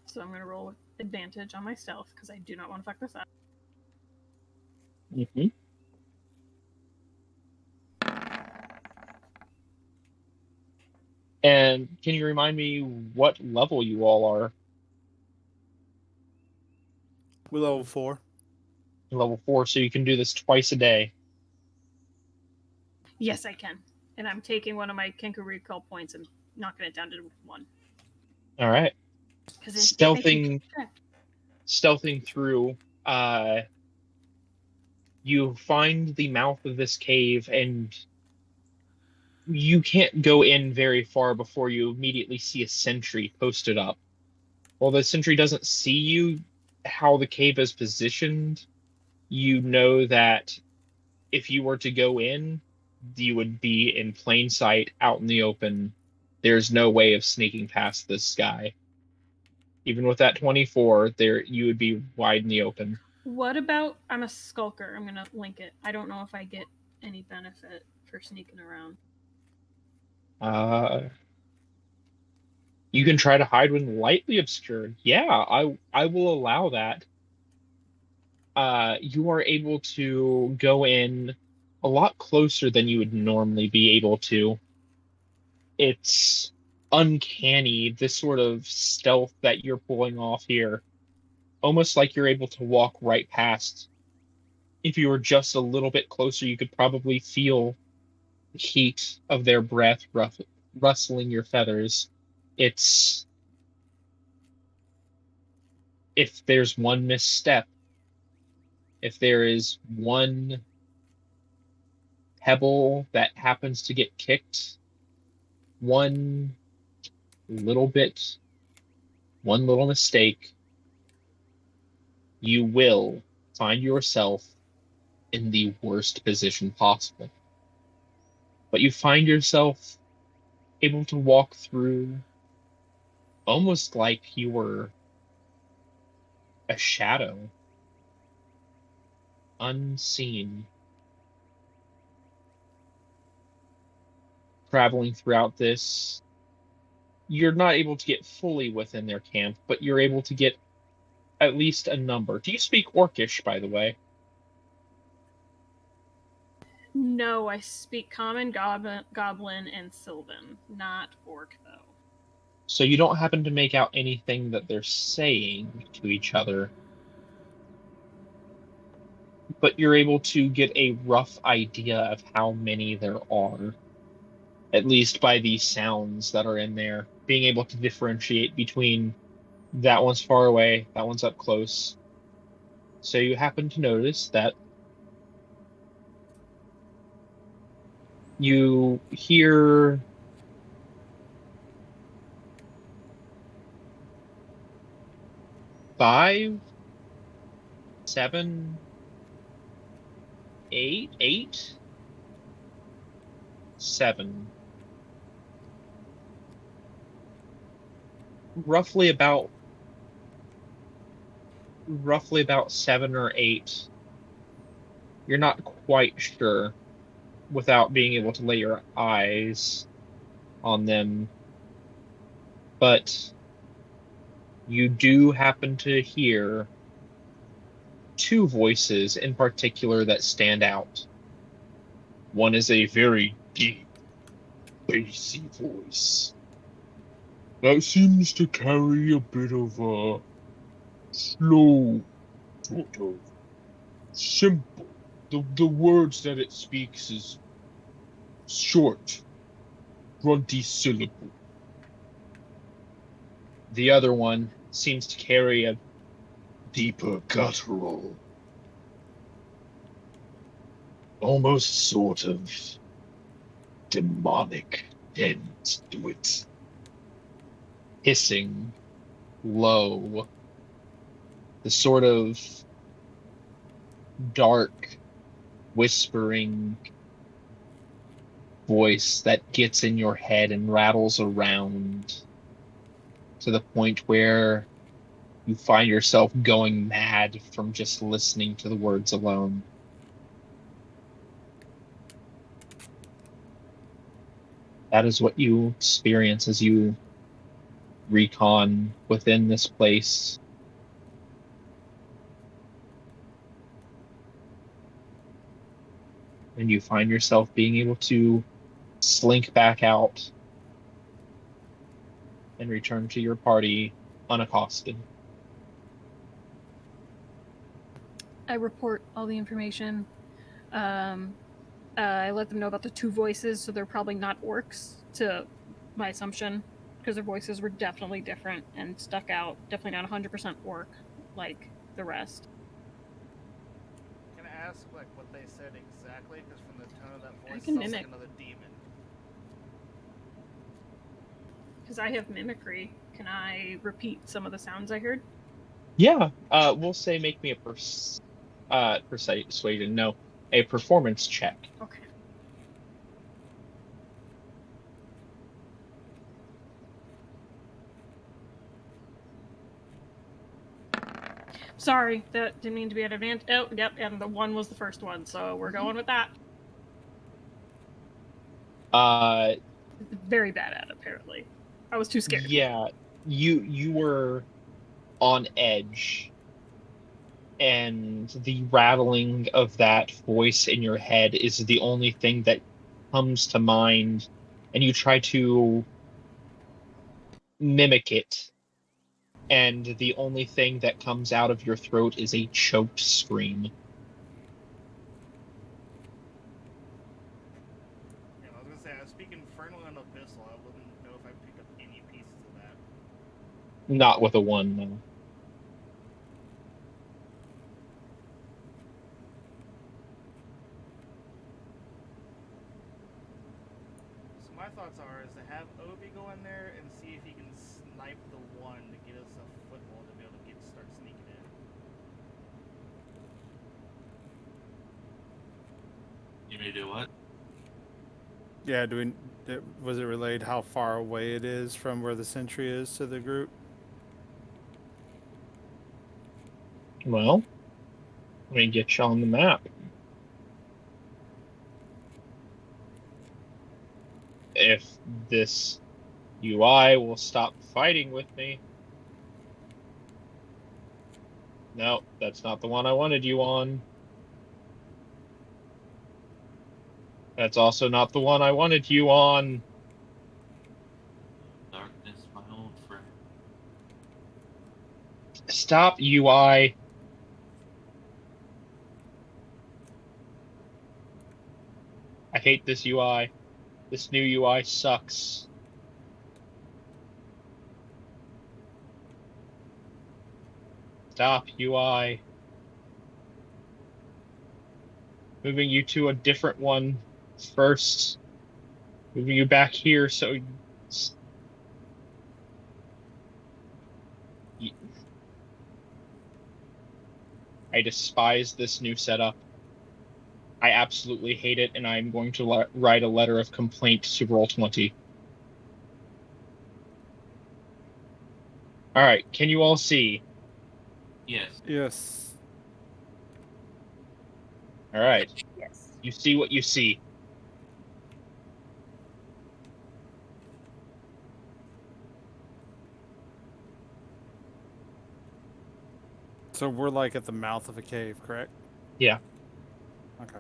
So I'm going to roll with advantage on my stealth because I do not want to fuck this up. Mm-hmm. And can you remind me what level you all are? We're level 4. Level 4, so you can do this twice a day. Yes, I can. And I'm taking one of my Kenku Recall points and knocking it down to 1. All right. Stealthing through, you find the mouth of this cave, and you can't go in very far before you immediately see a sentry posted up. While the sentry doesn't see you, how the cave is positioned, you know that if you were to go in, you would be in plain sight, out in the open. There's no way of sneaking past this guy. Even with that 24, there you would be wide in the open. What about I'm a skulker? I'm gonna link it. I don't know if I get any benefit for sneaking around. You can try to hide when lightly obscured. Yeah, I will allow that. You are able to go in a lot closer than you would normally be able to. It's uncanny, this sort of stealth that you're pulling off here. Almost like you're able to walk right past. If you were just a little bit closer, you could probably feel the heat of their breath rustling your feathers. It's if there's one misstep, if there is one pebble that happens to get kicked, one little bit, one little mistake, you will find yourself in the worst position possible. But you find yourself able to walk through almost like you were a shadow, unseen, traveling throughout this. You're not able to get fully within their camp, but you're able to get at least a number. Do you speak Orcish, by the way? No, I speak Common, Goblin, and Sylvan, not Orc though. So you don't happen to make out anything that they're saying to each other, but you're able to get a rough idea of how many there are, at least by the sounds that are in there, being able to differentiate between that one's far away, that one's up close. So you happen to notice that you hear five, seven, eight, seven. Roughly about 7 or 8. You're not quite sure without being able to lay your eyes on them. But you do happen to hear 2 voices in particular that stand out. One is a very deep, bassy voice that seems to carry a bit of a slow, sort of simple. The words that it speaks is short, grunty syllable. The other one seems to carry a deeper guttural, almost sort of demonic end to it. Hissing, low, the sort of dark, whispering voice that gets in your head and rattles around to the point where you find yourself going mad from just listening to the words alone. That is what you experience as you recon within this place. And you find yourself being able to slink back out and return to your party unaccosted. I report all the information. I let them know about the 2 voices, so they're probably not orcs, to my assumption, because their voices were definitely different and stuck out. Definitely not 100% orc like the rest. Can I ask like what they said exactly? Because from the tone of that voice, can it sounds mimic. like another demon. since I have mimicry, can I repeat some of the sounds I heard? Yeah. We'll say make me a persuasion. No, a performance check. Okay. Sorry, that didn't mean to be an advantage. Oh, yep, and the 1 was the first one, so we're going with that. Very bad at it, apparently. I was too scared. Yeah, you were on edge, and the rattling of that voice in your head is the only thing that comes to mind, and you try to mimic it, and the only thing that comes out of your throat is a choked scream. Yeah, I was gonna say I was speaking Infernal and Abyssal. I wouldn't know if I picked up any pieces of that. Not with a 1, no. So my thoughts are is to have Obi go in there and see if he can snipe the 1 to get us a foothold to be able to start sneaking in. You may do what? Yeah, was it relayed how far away it is from where the sentry is to the group? Well, let me get you on the map. If this UI will stop fighting with me. No, that's not the one I wanted you on. That's also not the one I wanted you on. Darkness, my old friend. Stop, UI. I hate this UI. This new UI sucks. Stop, UI. Moving you to a different one first. Moving you back here so... I despise this new setup. I absolutely hate it, and I'm going to write a letter of complaint to Roll20. Alright, can you all see? Yes. Yes. Alright. Yes. You see what you see. So we're like at the mouth of a cave, correct? Yeah. Okay.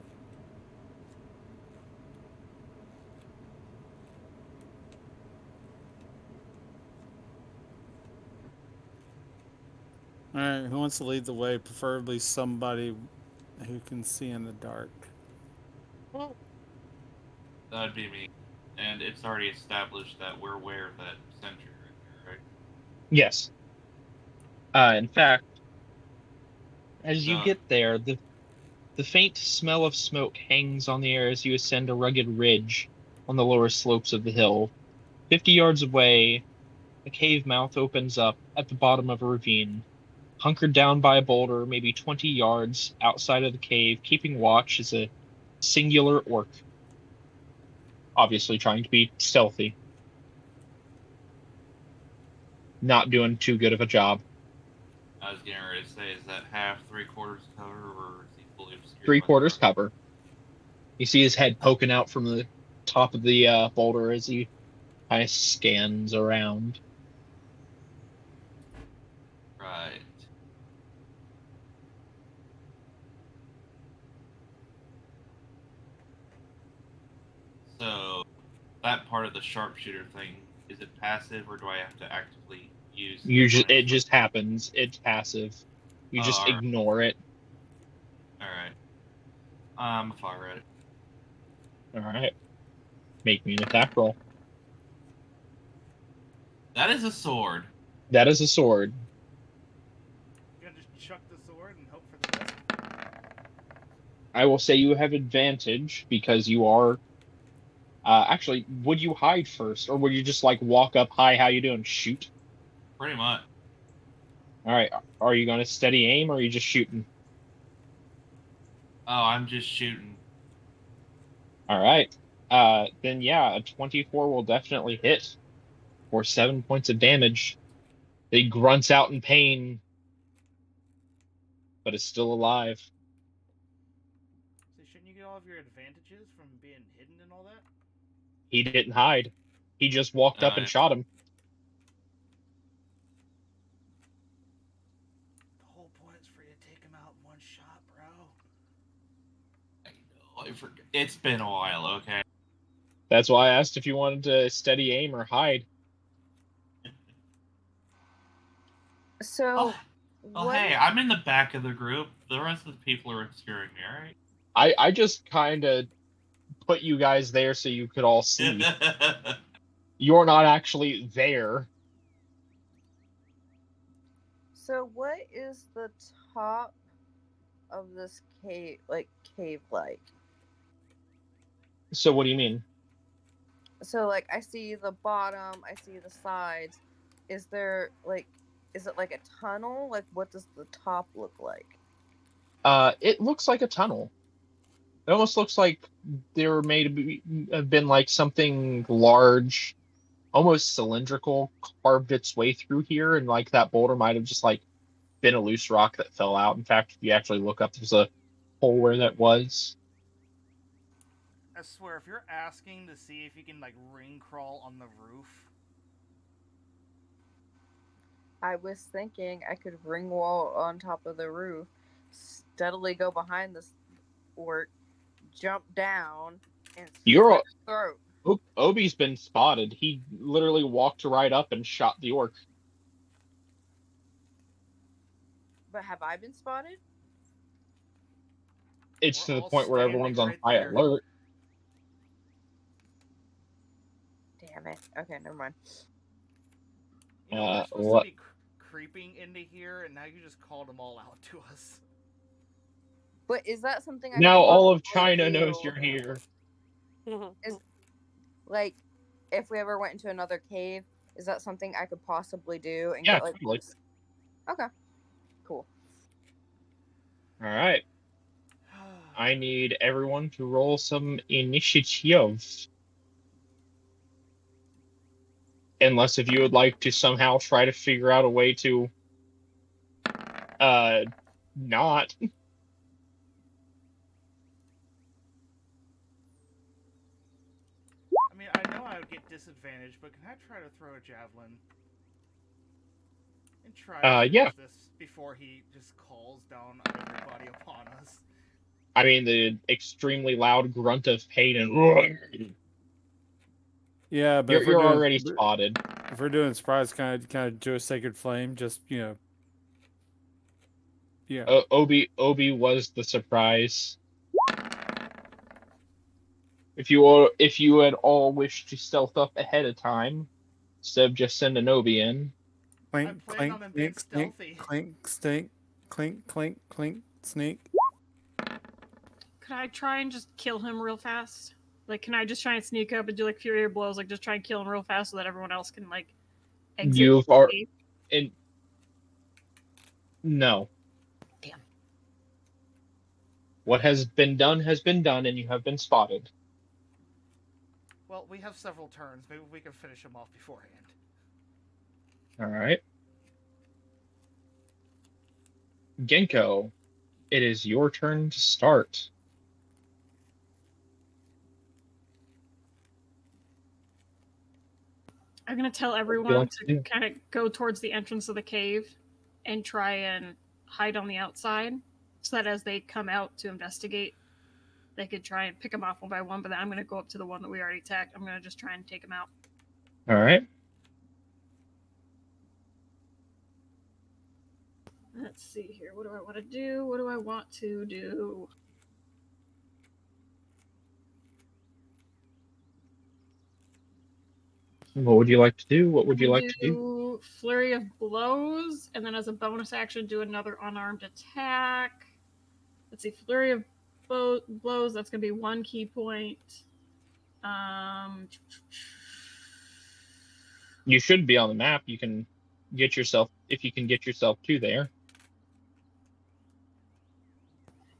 All right, who wants to lead the way? Preferably somebody who can see in the dark. That'd be me. And it's already established that we're aware of that sentry right there, right? Yes. In fact, as you So- get there, the faint smell of smoke hangs on the air as you ascend a rugged ridge on the lower slopes of the hill. 50 yards away, a cave mouth opens up at the bottom of a ravine. Hunkered down by a boulder, maybe 20 yards outside of the cave, keeping watch is a singular orc. Obviously trying to be stealthy. Not doing too good of a job. I was getting ready to say, is that half, 3/4 cover, or is he fully obscured? 3/4 cover. You see his head poking out from the top of the boulder as he kind of scans around. Right. So, that part of the sharpshooter thing, is it passive, or do I have to actively use... It just happens. It's passive. You just alright. ignore it. Alright. I'm fire at it. Alright. Make me an attack roll. That is a sword. That is a sword. You're gonna just chuck the sword and hope for the best. I will say you have advantage because you are Actually, would you hide first, or would you just like walk up, hi, how you doing, shoot? Pretty much. All right, are you going to steady aim, or are you just shooting? Oh, I'm just shooting. All right. Then yeah, a 24 will definitely hit for 7 points of damage. He grunts out in pain, but is still alive. So shouldn't you get all of your advantages from being hidden and all that? He didn't hide. He just walked up and Yeah. shot him. The whole point is for you to take him out in one shot, bro. I know. I forget. It's been a while. Okay. That's why I asked if you wanted to steady aim or hide. So, Oh, what hey, if- I'm in the back of the group. The rest of the people are obscuring me. All right. I just kind of put you guys there so you could all see. You're not actually there. So what is the top of this cave like? So what do you mean? So like I see the bottom, I see the sides. Is there like is it like a tunnel? Like what does the top look like? It looks like a tunnel. It almost looks like they were made to have been like something large, almost cylindrical, carved its way through here, and like that boulder might have just like been a loose rock that fell out. In fact, if you actually look up, there's a hole where that was. I swear, if you're asking to see if you can like ring crawl on the roof, I was thinking I could ring wall on top of the roof, steadily go behind this orc, jump down, and You're slit his throat. Obi's been spotted. He literally walked right up and shot the orc. But have I been spotted? It's we're to the all point where standing everyone's on right high there. alert. Damn it. Okay, never mind. You know, we're supposed What? to be creeping into here, and now you just called them all out to us. But is that something I Now could all of possibly China do? knows you're here. Is like if we ever went into another cave, is that something I could possibly do and Yeah, get like totally. Okay. Cool. All right. I need everyone to roll some initiative. Unless if you would like to somehow try to figure out a way to not. I mean, I know I would get disadvantaged, but can I try to throw a javelin? And try to finish Yeah. this before he just calls down everybody upon us. I mean the extremely loud grunt of pain and Yeah, but you're already spotted. if we're doing surprise, kind of do a sacred flame, just yeah. Obi was the surprise. If you had all wished to stealth up ahead of time, instead of just sending Obi in. I'm Clink, planning clink, on them being clink, sneak, stealthy. clink, stink, clink, clink, clink, sneak. Could I try and just kill him real fast? Like, can I just try and sneak up and do like Fury of Blows, like just try and kill him real fast so that everyone else can like exit? You've already no. Damn. What has been done, and you have been spotted. Well, we have several turns. Maybe we can finish them off beforehand. All right. Genko, it is your turn to start. I'm gonna tell everyone to kind of go towards the entrance of the cave and try and hide on the outside, so that as they come out to investigate, they could try and pick them off one by one. But then I'm gonna go up to the one that we already attacked. I'm gonna just try and take them out. All right. Let's see here. What do I want to do? What do I want to do? What would you like to do? What would you like to do? Do Flurry of Blows, and then as a bonus action, do another unarmed attack. Let's see, Flurry of Blows, that's going to be 1 key point. You should be on the map. You can get yourself, if you can get yourself to there.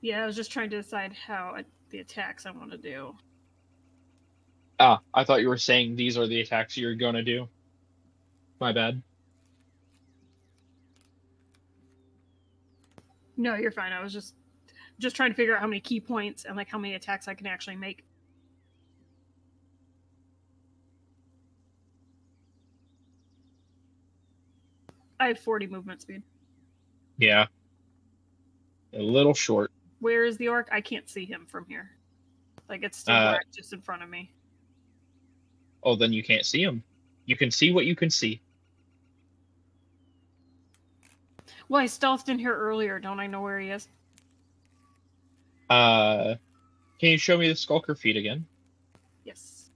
Yeah, I was just trying to decide how the attacks I want to do. Ah, I thought you were saying these are the attacks you're going to do. My bad. No, you're fine. I was just trying to figure out how many key points and like how many attacks I can actually make. I have 40 movement speed. Yeah. A little short. Where is the orc? I can't see him from here. Like, it's still black just in front of me. Oh, then you can't see him. You can see what you can see. Well, I stealthed in here earlier. Don't I know where he is? Can you show me the Skulker feat again? Yes.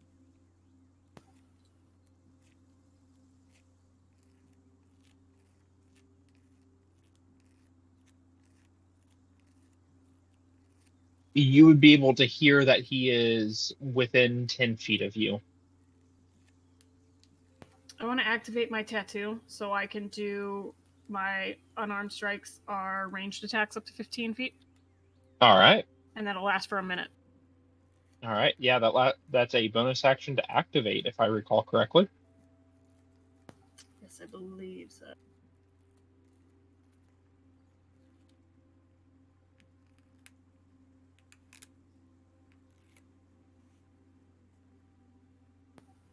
You would be able to hear that he is within 10 feet of you. I want to activate my tattoo so I can do my unarmed strikes are ranged attacks up to 15 feet. All right. And that'll last for a minute. All right. Yeah, that's a bonus action to activate, if I recall correctly. Yes, I believe so.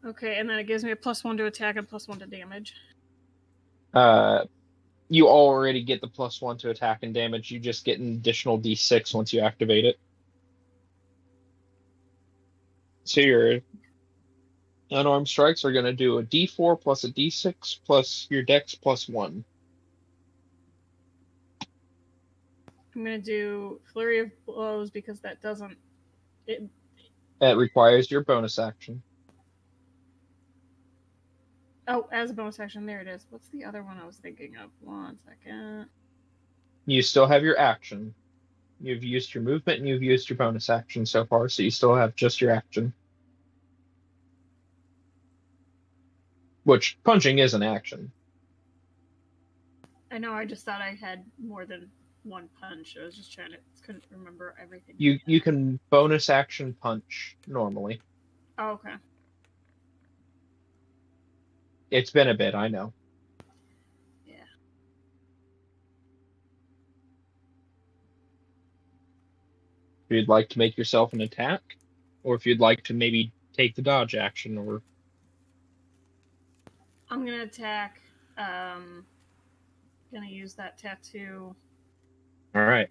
Okay, and then it gives me a +1 to attack and +1 to damage. You already get the +1 to attack and damage. You just get an additional d6 once you activate it. So your unarmed strikes are going to do a d4 plus a d6 plus your dex +1. I'm going to do Flurry of Blows because that doesn't... That requires your bonus action. Oh, as a bonus action, there it is. What's the other one I was thinking of? 1 second. You still have your action. You've used your movement and you've used your bonus action so far, so you still have just your action. Which, punching is an action. I know, I just thought I had more than one punch. I was just couldn't remember everything. You can bonus action punch normally. Oh, okay. It's been a bit, I know. Yeah. If you'd like to make yourself an attack, or if you'd like to maybe take the dodge action, or... I'm going to attack. Going to use that tattoo. All right.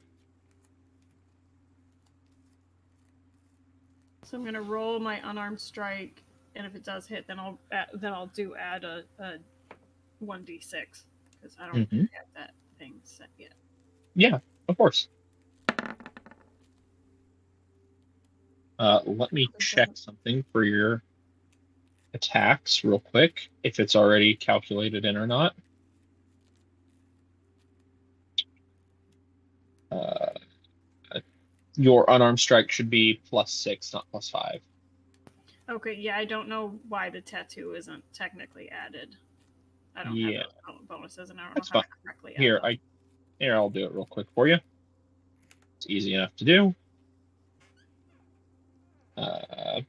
So I'm going to roll my unarmed strike, and if it does hit, then I'll add a 1d6 because I don't have that thing set yet. Yeah, of course. Let me check something for your attacks real quick, if it's already calculated in or not. Your unarmed strike should be +6, not +5. Okay, yeah, I don't know why the tattoo isn't technically added. I don't Yeah. have those bonuses, and I don't That's know how fine. to correctly add Here, them. I'll do it real quick for you. It's easy enough to do.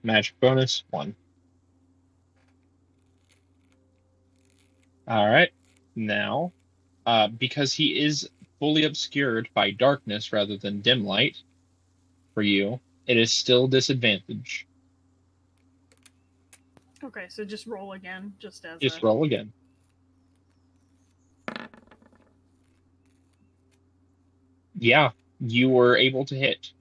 Magic bonus 1. All right. Now, because he is fully obscured by darkness rather than dim light for you, it is still disadvantage. Okay, so just roll again, just roll again. Yeah, you were able to hit.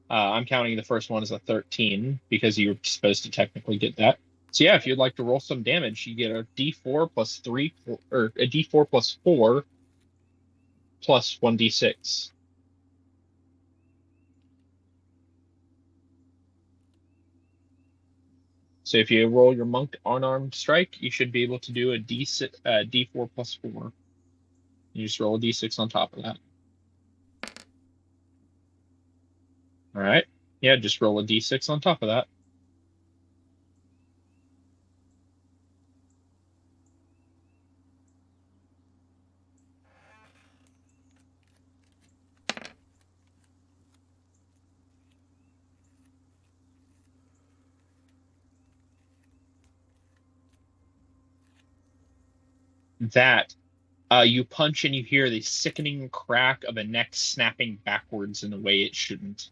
I'm counting the first one as a 13 because you were supposed to technically get that. So yeah, if you'd like to roll some damage, you get a d4 plus 3, or a d4 plus 4 plus 1d6. So if you roll your monk unarmed strike, you should be able to do a d4 plus 4. You just roll a d6 on top of that. All right. Yeah, just roll a d6 on top of that. that, you punch and you hear the sickening crack of a neck snapping backwards in a way it shouldn't.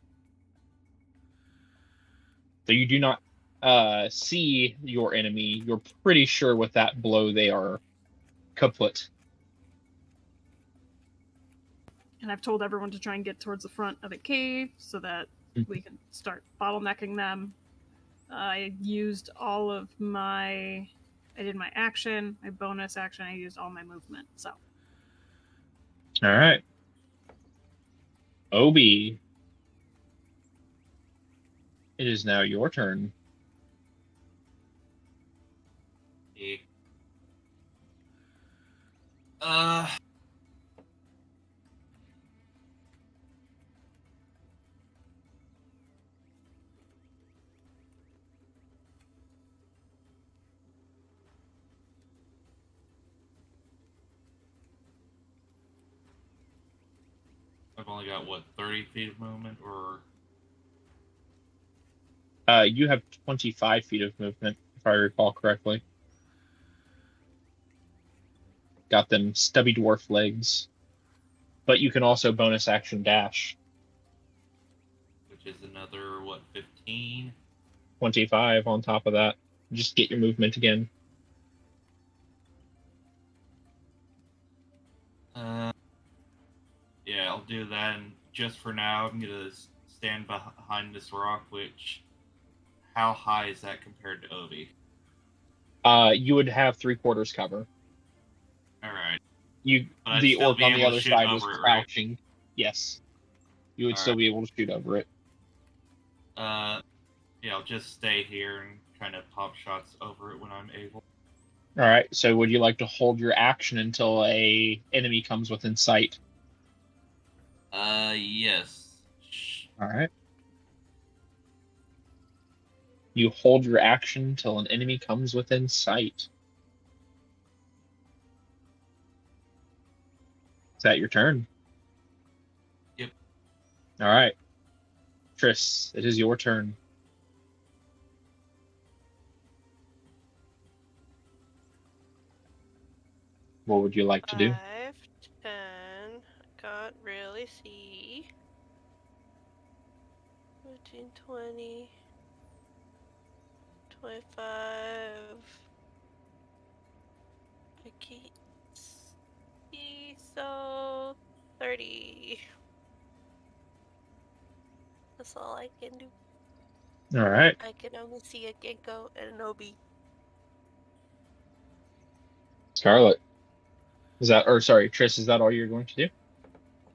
So you do not see your enemy. You're pretty sure with that blow they are kaput. And I've told everyone to try and get towards the front of the cave so that we can start bottlenecking them. I used all of my... I did my action, my bonus action, I used all my movement, so. All right. Obi, it is now your turn. I've only got, what, 30 feet of movement, or... You have 25 feet of movement, if I recall correctly. Got them stubby dwarf legs. But you can also bonus action dash. Which is another, what, 15? 25 on top of that. Just get your movement again. Yeah, I'll do that, and just for now, I'm gonna stand behind this rock, which... How high is that compared to Obi? You would have 3/4 cover. Alright. The orc on the other side was it, crouching. Right? Yes. You would All still right. be able to shoot over it. Yeah, I'll just stay here and kind of pop shots over it when I'm able. Alright, so would you like to hold your action until a enemy comes within sight? Yes. Alright. You hold your action until an enemy comes within sight. Is that your turn? Yep. Alright. Triss, it is your turn. What would you like to do? 5, 10. Can't really see. 15, 20, 25. I can't see, so 30. That's all I can do. Alright. I can only see a Ginkgo and an Obi. Scarlet. Triss, is that all you're going to do?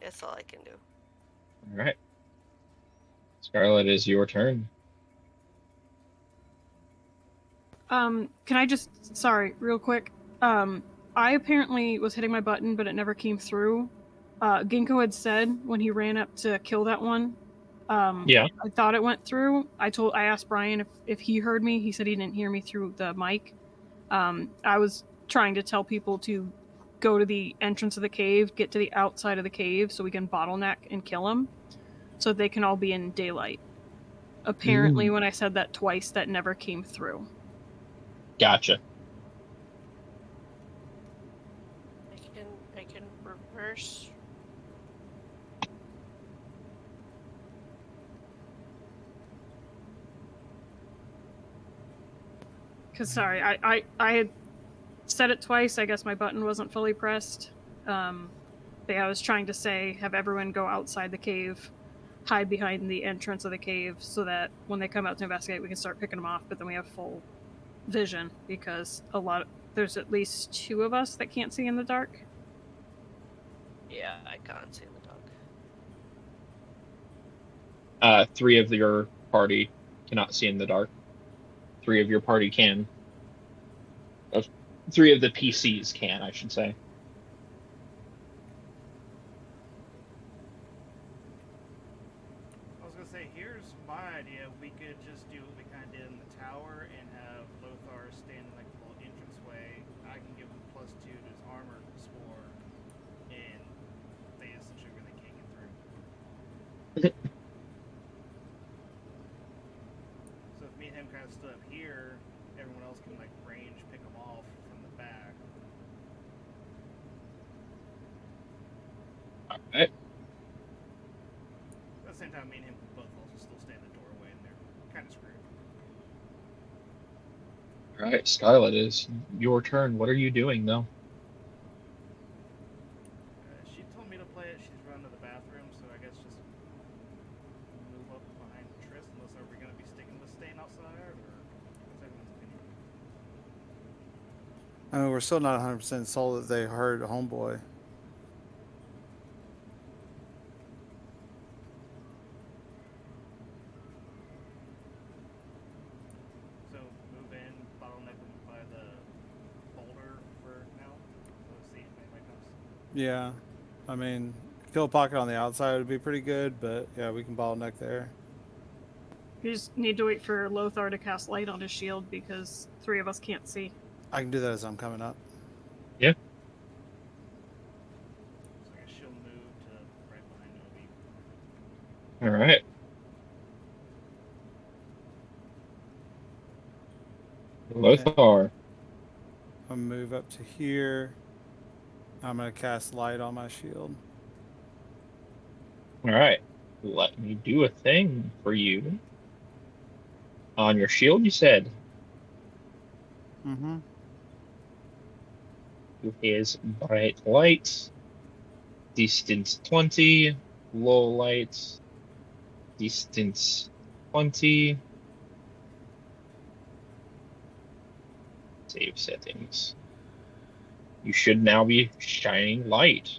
That's all I can do. Alright. Scarlet, is your turn. Can I just... Sorry, real quick. I apparently was hitting my button, but it never came through. Ginkgo had said when he ran up to kill that one, Yeah. I thought it went through. I asked Brian if he heard me. He said he didn't hear me through the mic. I was trying to tell people to go to the entrance of the cave, get to the outside of the cave so we can bottleneck and kill them so they can all be in daylight. Apparently, when I said that twice, that never came through. Gotcha. I can reverse. Because, sorry, I had said it twice. I guess my button wasn't fully pressed. But yeah, I was trying to say, have everyone go outside the cave, hide behind the entrance of the cave, so that when they come out to investigate, we can start picking them off, but then we have full vision, because there's at least 2 of us that can't see in the dark. Yeah, I can't see in the dark. 3 of your party cannot see in the dark. 3 of your party can. 3 of the PCs can, I should say. I was gonna say, here's my idea. We could just do what we kind of did in the tower and have Lothar stand in like a little entranceway. I can give him +2 to his armor score, and they essentially really can't get through. So if me and him kind of stood up here, everyone else can like range pick them off from the back. Alright. At the same time, me and him both also still stay in the doorway, and they're kind of screwed. Alright, Scarlet, is your turn. What are you doing, though? She told me to play it. She's run to the bathroom, so I guess just move up behind Triss. Unless are we going to be sticking with staying outside, or what's everyone's opinion? I mean, we're still not 100% sold that they heard Homeboy. So move in, bottleneck them by the boulder for now. Let's see if anybody comes. Yeah. I mean, kill a pocket on the outside would be pretty good, but yeah, we can bottleneck there. You just need to wait for Lothar to cast light on his shield because 3 of us can't see. I can do that as I'm coming up. Yeah. So I guess she'll move to right behind Obi. Alright. Lothar. I'll move up to here. I'm going to cast light on my shield. Alright. Let me do a thing for you. On your shield, you said? Mm-hmm. Is bright light, distance 20, low light, distance 20. Save settings. You should now be shining light.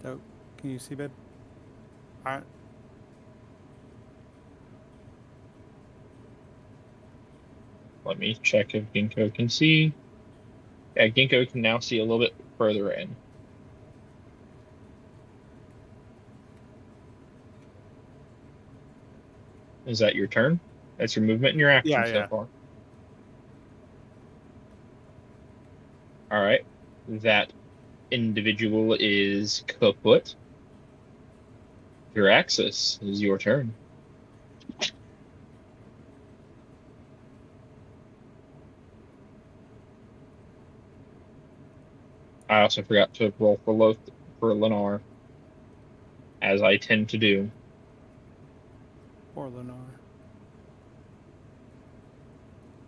Oh, can you see, babe? All right. Let me check if Ginkgo can see. Yeah, Ginkgo can now see a little bit further in. Is that your turn? That's your movement and your action Yeah, so yeah. far. Alright. That individual is kaput. Your axis is your turn. I also forgot to roll for Lennar, as I tend to do. Or Lennar.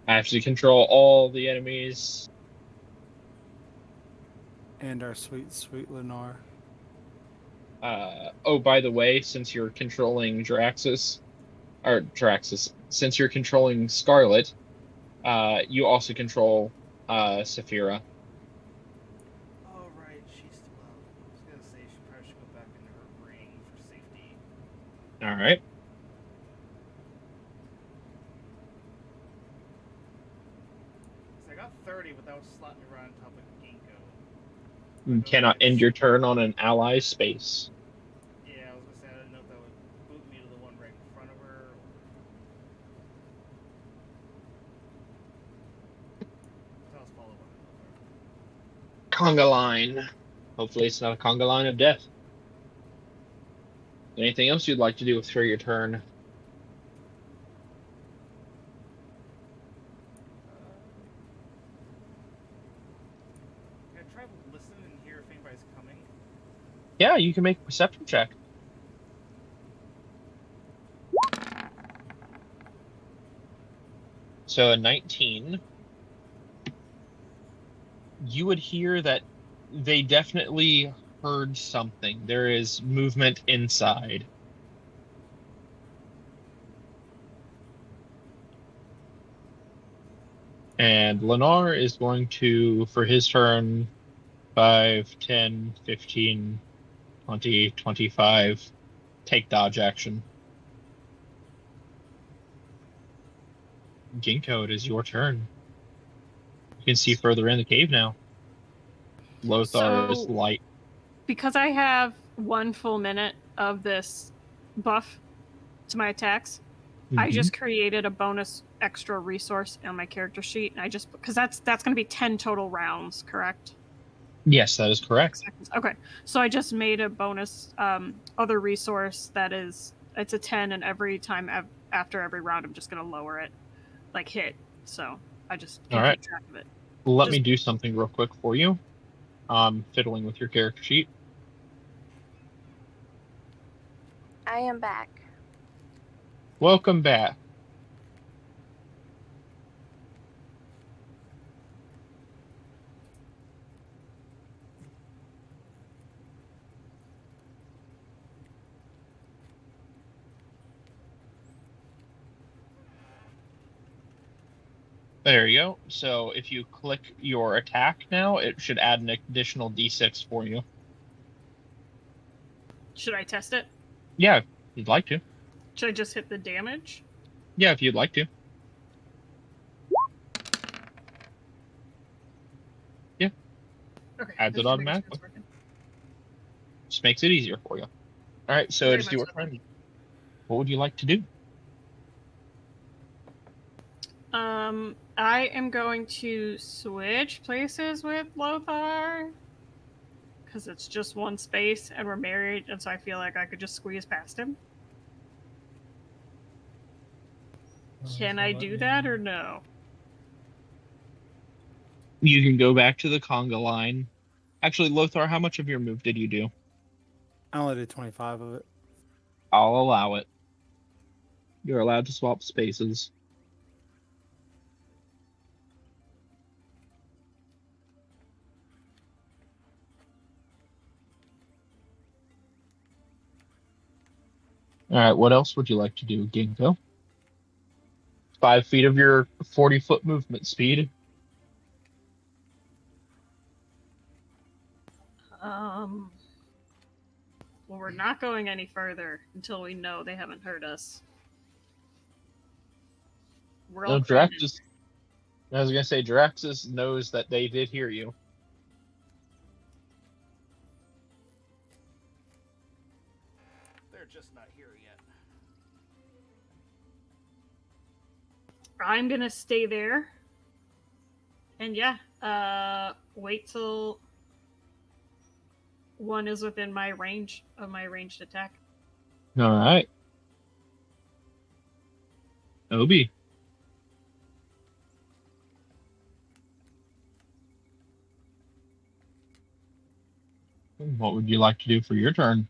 I have to control all the enemies. And our sweet, sweet Lennar. Oh, by the way, since you're controlling Draxus, since you're controlling Scarlet, you also control Saphira. Oh, right, she's still out. I was gonna say she probably should go back into her ring for safety. All right. So I got 30, but that would slap me right on top of Ginkgo. You cannot end your turn on an ally's space. Yeah, I was gonna say I didn't know if that would boot me to the one right in front of her. Or... So I was followed by Conga line. Hopefully it's not a conga line of death. Anything else you'd like to do for your turn? Can I try to listen and hear if anybody's coming? Yeah, you can make a perception check. So a 19. You would hear that they definitely heard something. There is movement inside. And Lennar is going to, for his turn, 5, 10, 15, 20, 25, take dodge action. Ginkgo, it is your turn. You can see further in the cave now. Lothar is So- light. Because I have 1 full minute of this buff to my attacks, I Mhm. just created a bonus extra resource on my character sheet, and I just because that's going to be 10 total rounds, correct? Yes, that is correct. Seconds. Okay, so I just made a bonus other resource that is it's a 10, and every time after every round, I'm just going to lower it, hit. So I just can All right. keep track of it. Let me do something real quick for you. Fiddling with your character sheet. I am back. Welcome back. There you go. So if you click your attack now, it should add an additional d6 for you. Should I test it? Yeah, if you'd like to. Should I just hit the damage? Yeah, if you'd like to. Yeah. Okay. Adds it just making sure automatically. it's working. Just makes it easier for you. All right, so Very it's much your so. turn. What would you like to do? I am going to switch places with Lothar because it's just one space and we're married, and so I feel like I could just squeeze past him. Can I do that or no? You can go back to the conga line. Actually, Lothar, how much of your move did you do? I only did 25 of it. I'll allow it. You're allowed to swap spaces. All right, what else would you like to do, Ginkgo? 5 feet of your 40-foot movement speed. Well, we're not going any further until we know they haven't hurt us. We're all No, cramped. Draxus. I was gonna say Draxus knows that they did hear you. They're just not here yet. I'm gonna stay there. And yeah, wait till one is within my range of my ranged attack. All right. Obi. What would you like to do for your turn?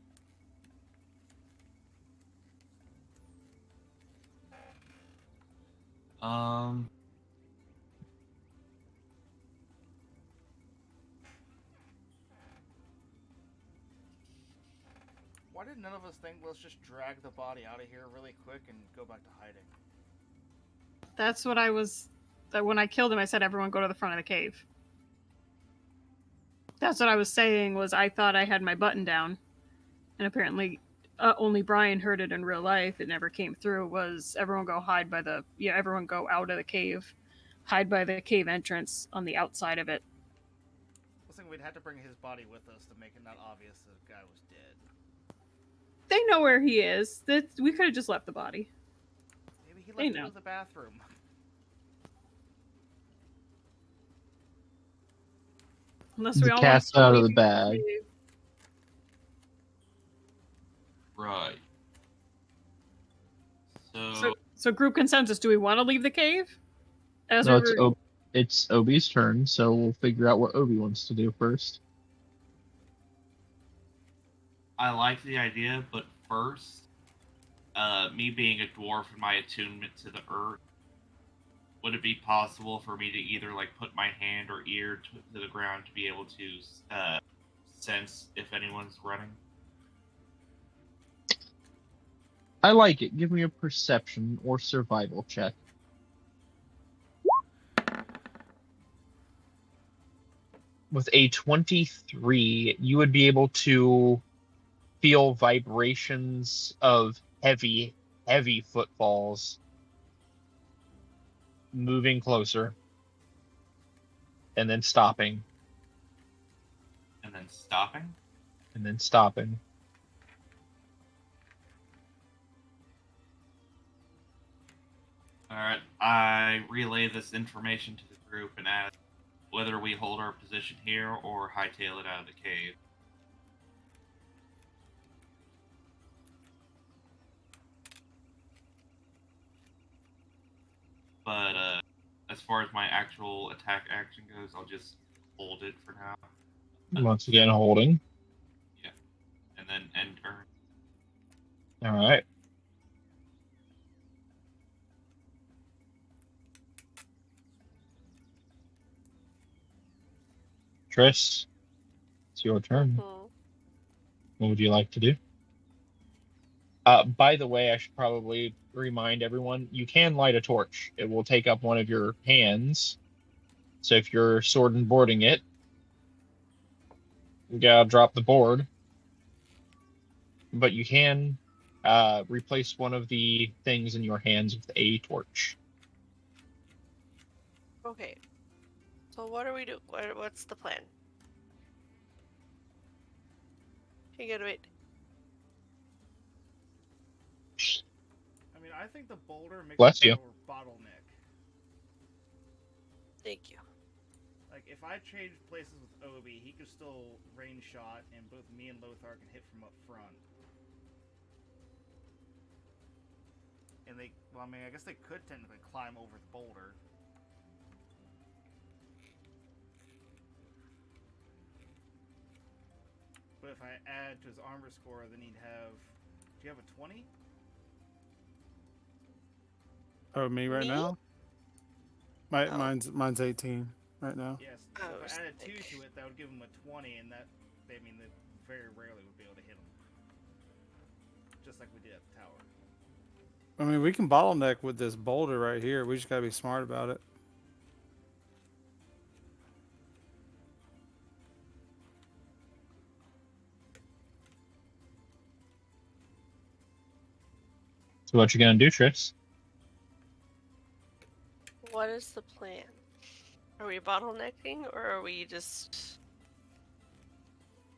Why did none of us think let's just drag the body out of here really quick and go back to hiding? That's what I was. When I killed him, I said everyone go to the front of the cave. That's what I was saying. Was I thought I had my button down, and apparently only Brian heard it in real life. It never came through. Was everyone go hide by the everyone go out of the cave, hide by the cave entrance on the outside of it. I was thinking we'd have to bring his body with us to make it not obvious the guy was dead. They know where he is. That we could have just left the body. Maybe he They left to know. go to the bathroom. Unless we The all cat's want to out of the leave bag. cave. Right. So group consensus. Do we want to leave the cave? As No, we were... it's Obi's turn, so we'll figure out what Obi wants to do first. I like the idea, but first, me being a dwarf and my attunement to the earth, would it be possible for me to either like put my hand or ear to the ground to be able to sense if anyone's running? I like it. Give me a perception or survival check. With a 23, you would be able to feel vibrations of heavy footfalls moving closer and then stopping And then stopping? and then stopping. Alright, I relay this information to the group and ask whether we hold our position here or hightail it out of the cave. But as far as my actual attack action goes, I'll just hold it for now. Once again, holding. Yeah. And then end turn. All right. Triss, it's your turn. Hmm. What would you like to do? By the way, I should probably remind everyone, you can light a torch. It will take up one of your hands. So if you're sword and boarding it, you gotta drop the board. But you can replace one of the things in your hands with a torch. Okay. So what are we doing? What's the plan? You gotta wait. I mean, I think the boulder makes Bless a you. better bottleneck. Thank you. Like, if I trade places with Obi, he could still range shot, and both me and Lothar can hit from up front. And they, well, I mean, I guess they could technically climb over the boulder. But if I add to his armor score, then he'd have. Do you have a 20? Oh, me right Me? now? Oh. Mine's 18 right now. Yes. I So if was I added 2 like- to it, that would give him a 20, and that, I mean, they very rarely would be able to hit him. Just like we did at the tower. I mean, we can bottleneck with this boulder right here. We just gotta be smart about it. So what you gonna do, Triss? What is the plan? Are we bottlenecking or are we just...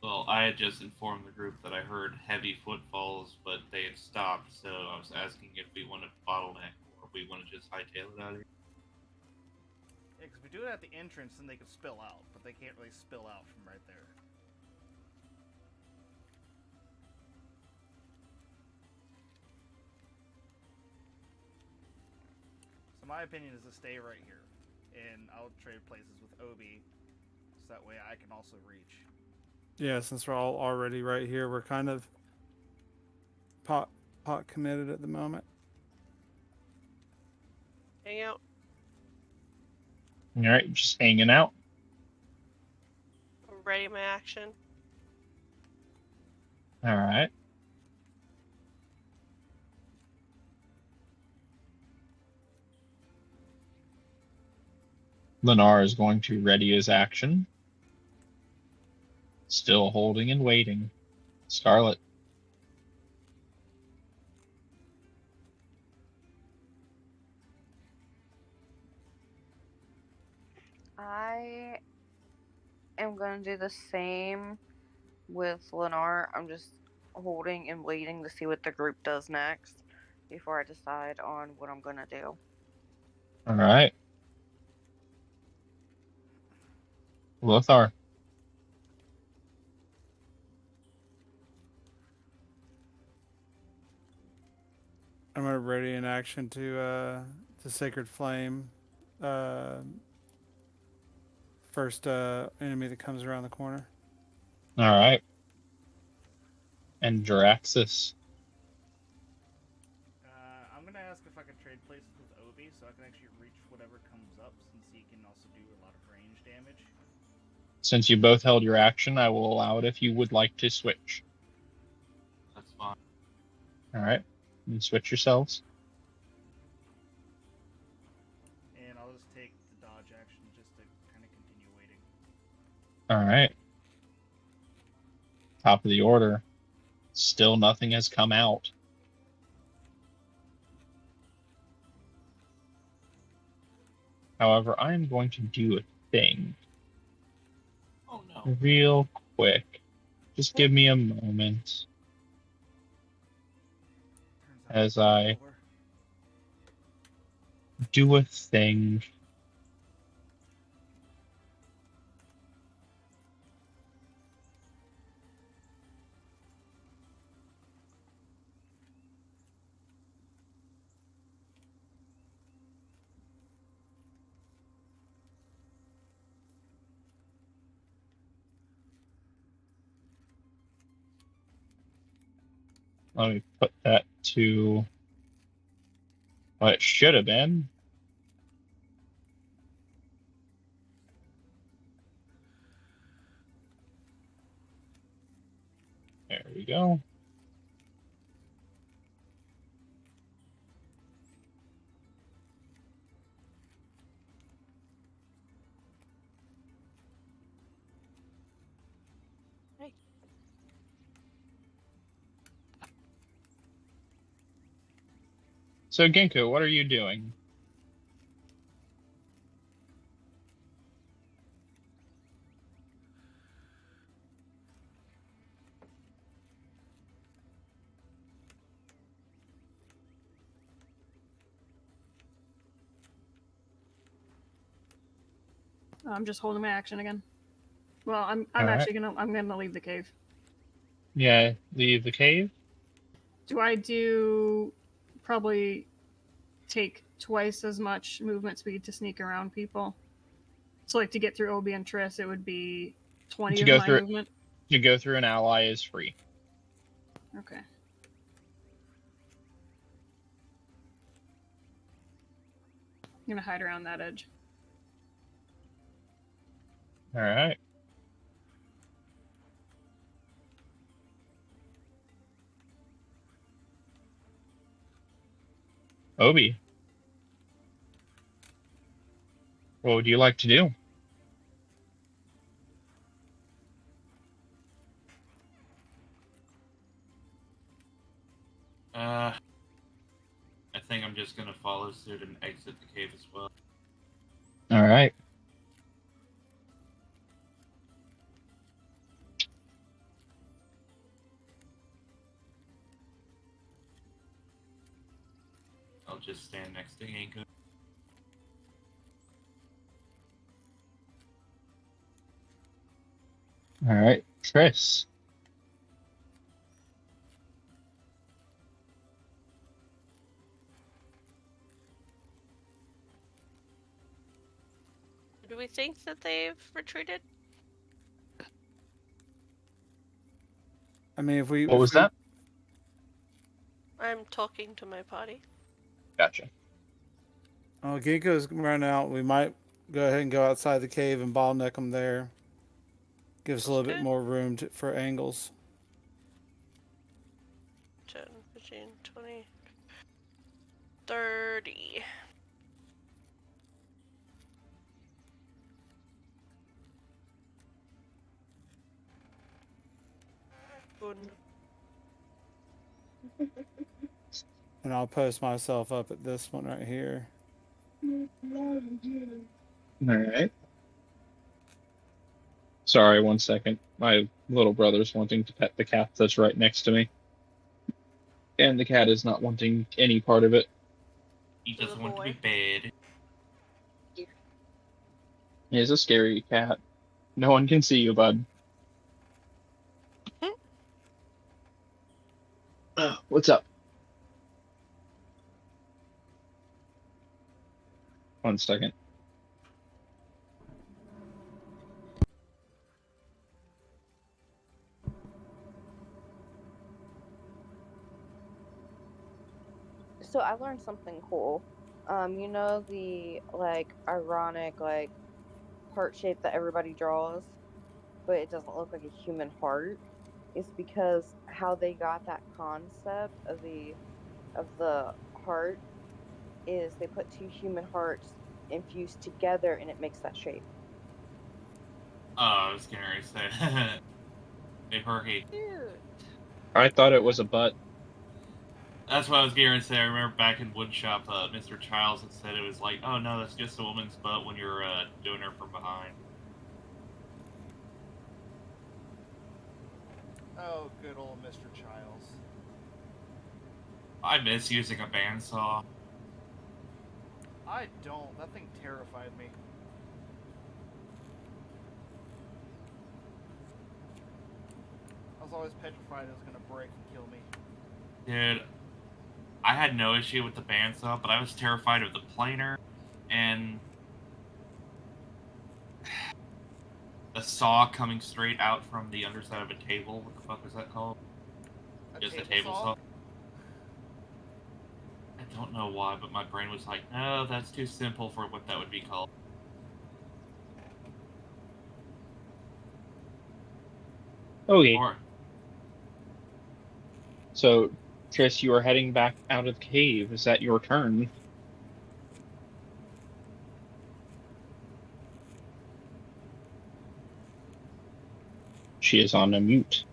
Well, I had just informed the group that I heard heavy footfalls, but they had stopped, so I was asking if we wanted to bottleneck or if we want to just hightail it out of here. Yeah, because if we do it at the entrance, then they could spill out, but they can't really spill out from right there. So my opinion is to stay right here, and I'll trade places with Obi, so that way I can also reach. Yeah, since we're all already right here, we're kind of pot committed at the moment. Hang out? All right, just hanging out. Ready my action? All right. Lennar is going to ready his action. Still holding and waiting. Scarlet. I am going to do the same with Lennar. I'm just holding and waiting to see what the group does next before I decide on what I'm going to do. All right. Lothar. I'm gonna ready an action to Sacred Flame. First enemy that comes around the corner. All right. And Jaraxxus. I'm going to ask if I can trade places with Obi, so I can actually reach whatever comes up, since he can also do a lot of range damage. Since you both held your action, I will allow it if you would like to switch. That's fine. All right. You switch yourselves. And I'll just take the dodge action just to kind of continue waiting. All right. Top of the order. Still nothing has come out. However, I am going to do a thing Oh no. real quick. Just give me a moment Turns out as I over. do a thing. Let me put that to what it should have been. There we go. Hey. So Ginkgo, what are you doing? I'm just holding my action again. Well, I'm All right. actually gonna leave the cave. Yeah, leave the cave. Do I do probably take twice as much movement speed to sneak around people? So like to get through Obi and Triss, it would be 20 To of go my through movement. to go through an ally is free. Okay. I'm gonna hide around that edge. All right. Obi, what would you like to do? I think I'm just gonna follow suit and exit the cave as well. All right. I'll just stand next to Inka. All right, Triss. Do we think that they've retreated? I mean, if we What was we, that? I'm talking to my potty. Gotcha. Oh, Ginkgo's run out. We might go ahead and go outside the cave and bottleneck them there. Gives us a That's little bit good. more room for angles. 10, 15, 20, 30. Boom. And I'll post myself up at this one right here. All right. Sorry, 1 second. My little brother's wanting to pet the cat that's right next to me. And the cat is not wanting any part of it. He To the doesn't want to be boy. bad. He is a scary cat. No one can see you, bud. What's up? 1 second. So I learned something cool. You know the like ironic like heart shape that everybody draws, but it doesn't look like a human heart. It's because how they got that concept of the heart is they put two human hearts infused together and it makes that shape. Oh, I was getting ready to say. Hey, Perky. Cute. I thought it was a butt. That's what I was getting ready to say. I remember back in woodshop, Mr. Childs had said it was like, oh no, that's just a woman's butt when you're doing her from behind. Oh, good old Mr. Childs. I miss using a bandsaw. I don't. That thing terrified me. I was always petrified it was going to break and kill me. Dude, I had no issue with the bandsaw, but I was terrified of the planer and the saw coming straight out from the underside of a table. What the fuck is that called? Just a table saw? don't know why, but my brain was like, no, that's too simple for what that would be called. Okay. Or So, Triss, you are heading back out of the cave. Is that your turn? She is on a mute.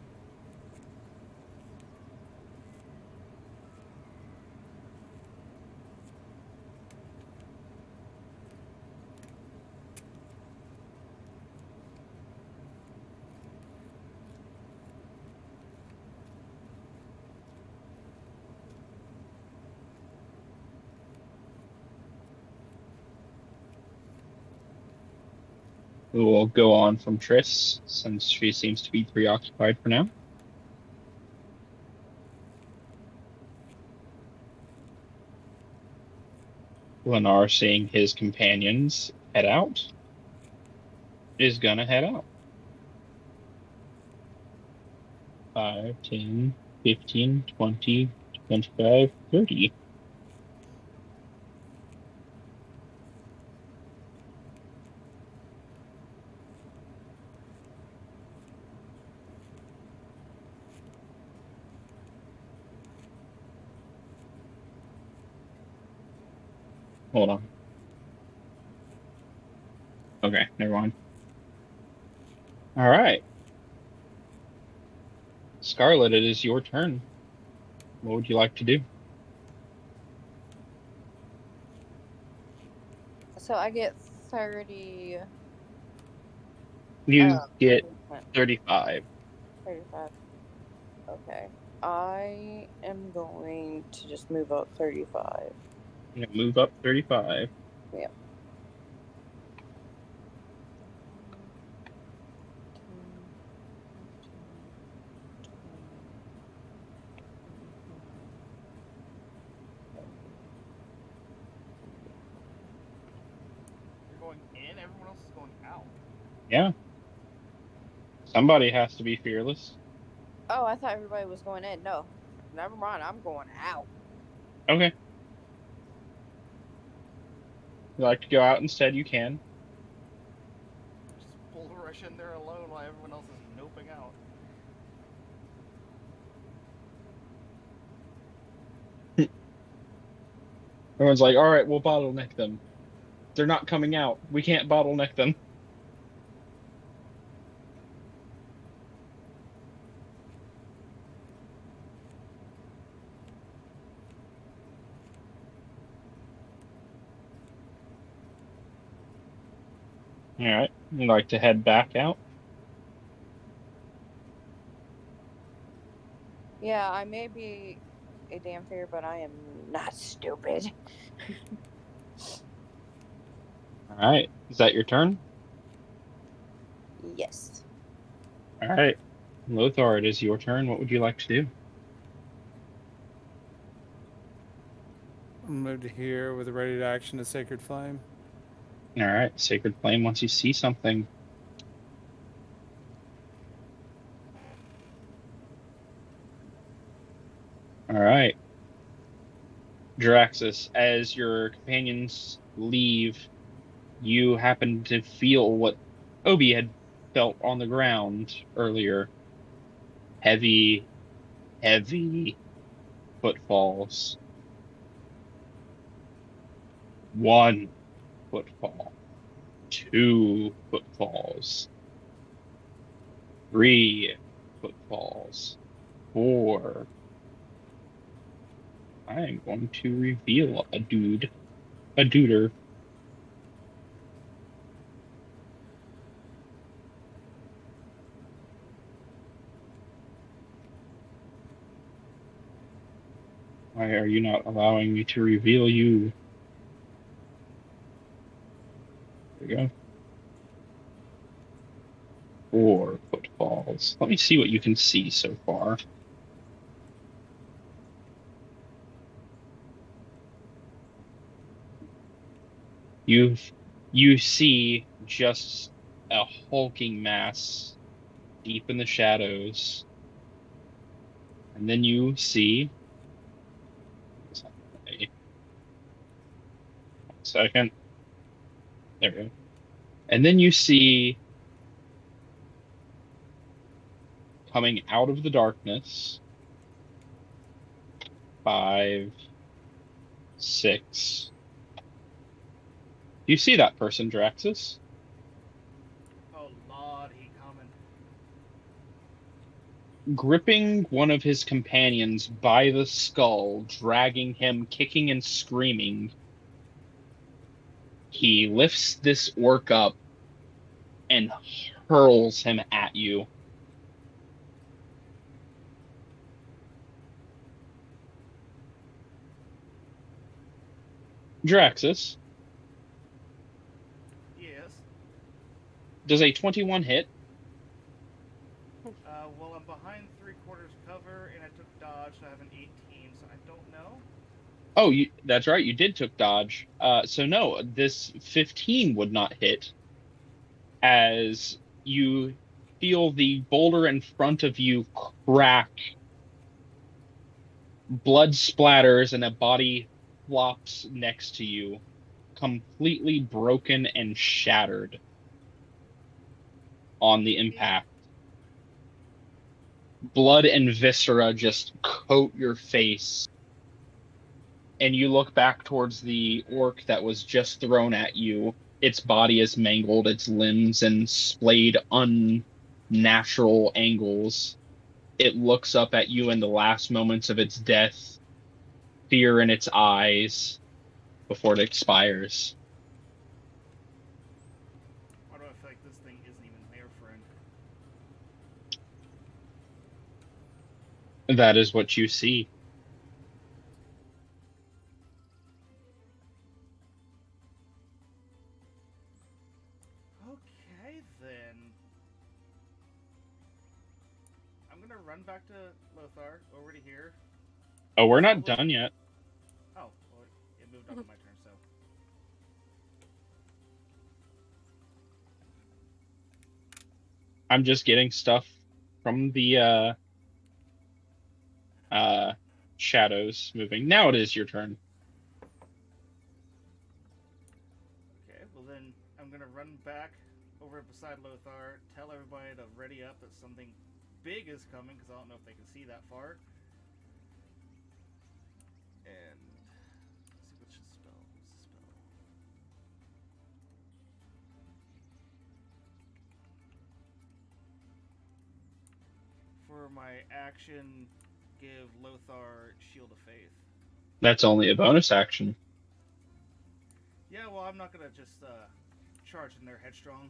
We will go on from Triss, since she seems to be preoccupied for now. Lennar, seeing his companions head out, is gonna head out. 5, 10, 15, 20, 25, 30. Hold on. Okay, never mind. All right. Scarlet, it is your turn. What would you like to do? So I get 30. You get movement. 35. 35. Okay. I am going to just move up 35. You know, move up 35. Yeah. You're going in, everyone else is going out. Yeah. Somebody has to be fearless. Oh, I thought everybody was going in. No. Never mind. I'm going out. Okay. If you like to go out instead, you can. Just bull rush in there alone while everyone else is noping out. Everyone's like, all right, we'll bottleneck them. They're not coming out. We can't bottleneck them. All right. You'd like to head back out? Yeah, I may be a damn fear, but I am not stupid. All right. Is that your turn? Yes. All right. Lothar, it is your turn. What would you like to do? I'll move to here with a ready to action to Sacred Flame. All right. Sacred Flame once you see something. All right. Draxus, as your companions leave, you happen to feel what Obi had felt on the ground earlier. Heavy, heavy footfalls. 1 footfall. 2 footfalls. 3 footfalls. 4. I am going to reveal a dude. A duder. Why are you not allowing me to reveal you? There we go. 4 footfalls. Let me see what you can see so far. You see just a hulking mass deep in the shadows. And then you see second. There we go. And then you see coming out of the darkness 5, 6. You see that person, Draxus? Oh Lord, he coming. Gripping one of his companions by the skull, dragging him, kicking and screaming. He lifts this orc up and hurls him at you. Draxus, Yes. does a 21 hit? Well, I'm behind 3/4 cover, and I took dodge, so I have an 18, so I don't know. Oh, that's right, you did took dodge. So no, this 15 would not hit, as you feel the boulder in front of you crack. Blood splatters and a body flops next to you, completely broken and shattered on the impact. Blood and viscera just coat your face. And you look back towards the orc that was just thrown at you. Its body is mangled, its limbs and splayed unnatural angles. It looks up at you in the last moments of its death, fear in its eyes, before it expires. Why do I feel like this thing isn't even their friend? That is what you see. Okay, then. I'm gonna run back to Lothar, over to here. Oh, we're not done yet. Oh, well, it moved on to my turn, so. I'm just getting stuff from the shadows moving. Now it is your turn. Okay, well then, I'm gonna run back over beside Lothar, tell everybody to ready up that something big is coming, because I don't know if they can see that far. And let's see what's his spell. What's the spell? For my action, give Lothar Shield of Faith. That's only a bonus action. Yeah, well, I'm not gonna just charge in there headstrong,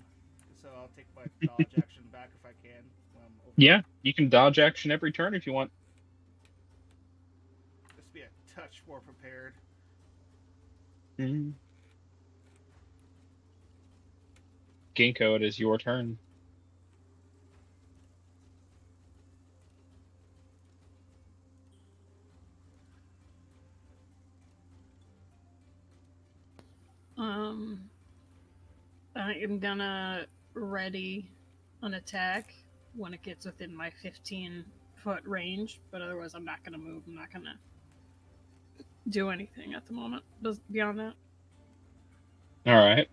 so I'll take my dodge action back if I can. Yeah, you can dodge action every turn if you want. Just be a touch more prepared. Ginkgo, it is your turn. I am gonna ready an attack when it gets within my 15-foot range, but otherwise I'm not gonna move. I'm not gonna do anything at the moment beyond that. All right.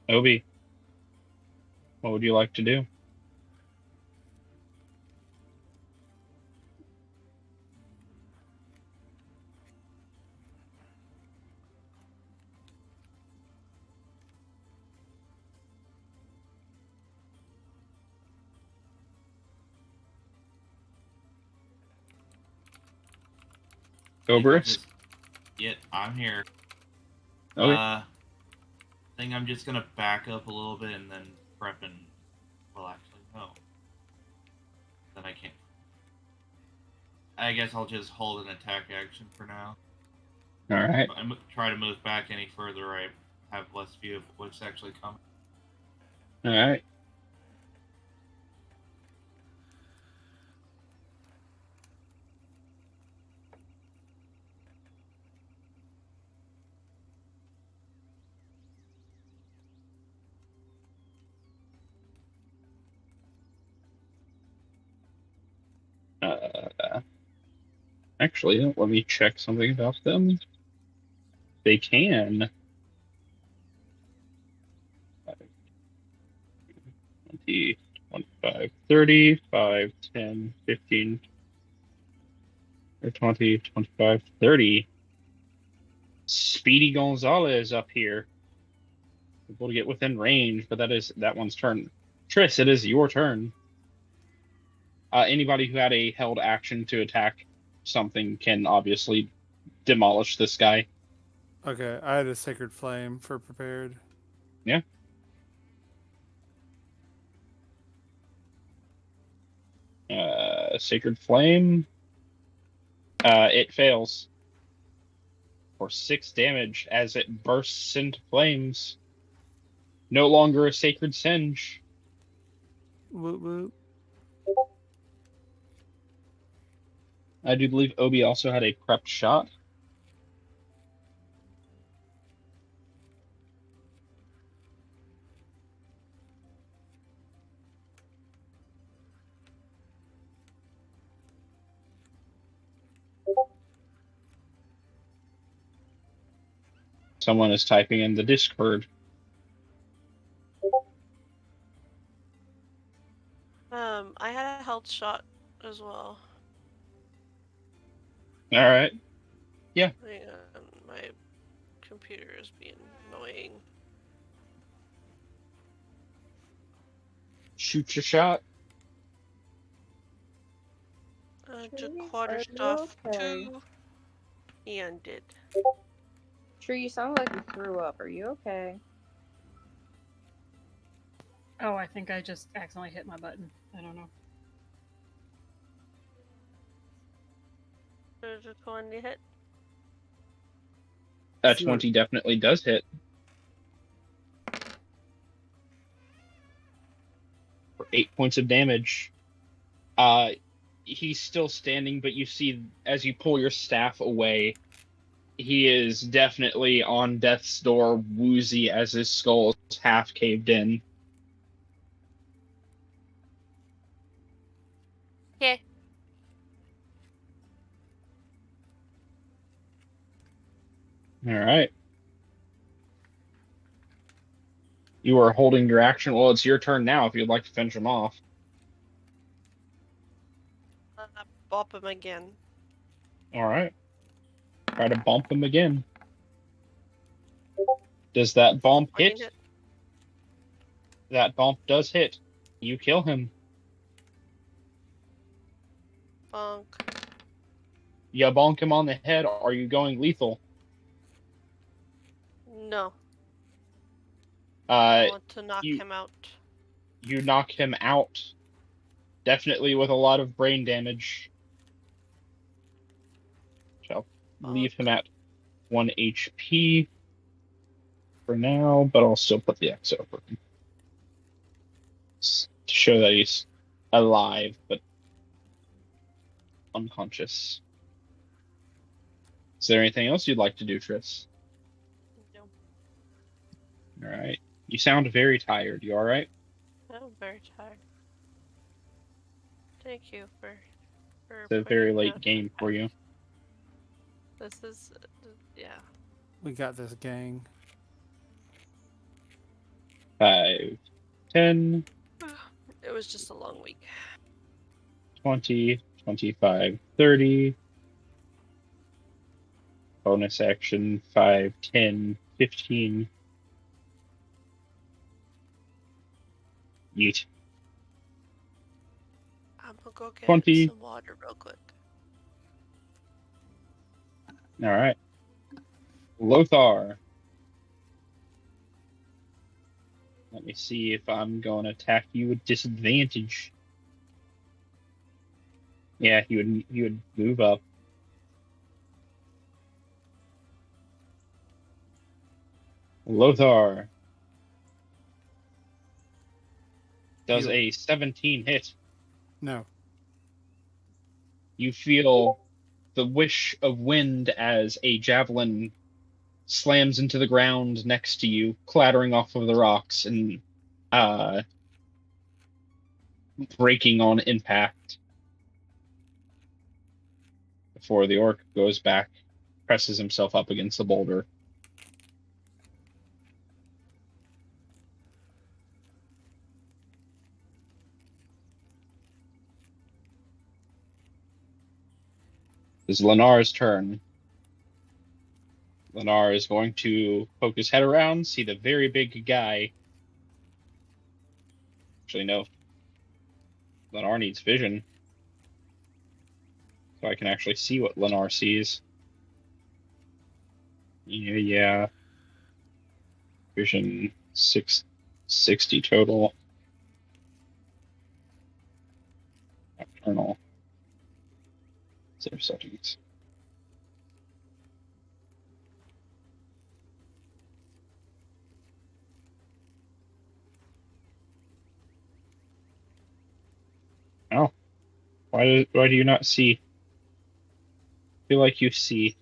Obi, what would you like to do? Go, Bruce. Yeah, I'm here. Okay. I think I'm just gonna back up a little bit and then prep and. Well, actually, no. Then I can't. I guess I'll just hold an attack action for now. All right. If I try to move back any further, I have less view of what's actually coming. All right. All Actually, let me check something about them. They can. 20, 25, 30, 5, 10, 15, or 20, 25, 30. Speedy Gonzalez up here. Able to get within range, but that one's turn. Triss, it is your turn. Anybody who had a held action to attack something can obviously demolish this guy. Okay, I had a Sacred Flame for prepared. Yeah. Sacred Flame. It fails for 6 damage as it bursts into flames. No longer a Sacred Singe. Woot woot. I do believe Obi also had a prepped shot. Someone is typing in the Discord. I had a health shot as well. All right. Hang on, my computer is being annoying. Shoot your shot. Took Tree, quarter are you stuff okay? 2 and did. Tree, you sound like you threw up. Are you okay? Oh, I think I just accidentally hit my button. I don't know. There's a 20 hit. That 20 definitely does hit. For 8 points of damage. He's still standing, but you see as you pull your staff away, he is definitely on death's door, woozy as his skull is half caved in. Okay. All right. You are holding your action. Well, it's your turn now if you'd like to finish him off. Bop him again. All right. Try to bump him again. Does that bump hit? That bump does hit. You kill him. Bonk. You bonk him on the head. Are you going lethal? No. I want to knock him out. You knock him out. Definitely with a lot of brain damage. Shall leave him at 1 HP for now, but I'll still put the X over him. To show that he's alive, but unconscious. Is there anything else you'd like to do, Triss? No. Alright. You sound very tired. You alright? I'm very tired. Thank you for It's a very putting late that game for you. This is, yeah. We got this, gang. 5, 10, It was just a long week. 20, 25, 30. Bonus action 5, 10, 15. Yeet. I'm gonna go get 20. some water real quick. Alright. Lothar. Let me see if I'm going to attack you with disadvantage. Yeah, he would move up. Lothar. Does a 17 hit? No. You feel the wish of wind as a javelin slams into the ground next to you, clattering off of the rocks and breaking on impact. before the orc goes back, presses himself up against the boulder. It's Lenar's turn. Lenar is going to poke his head around, see the very big guy. Actually, no. Lenar needs vision. So I can actually see what Lenar sees. Yeah. Vision 660 total. Nocturnal. Save settings. Oh. Why do you not see? I feel like you see.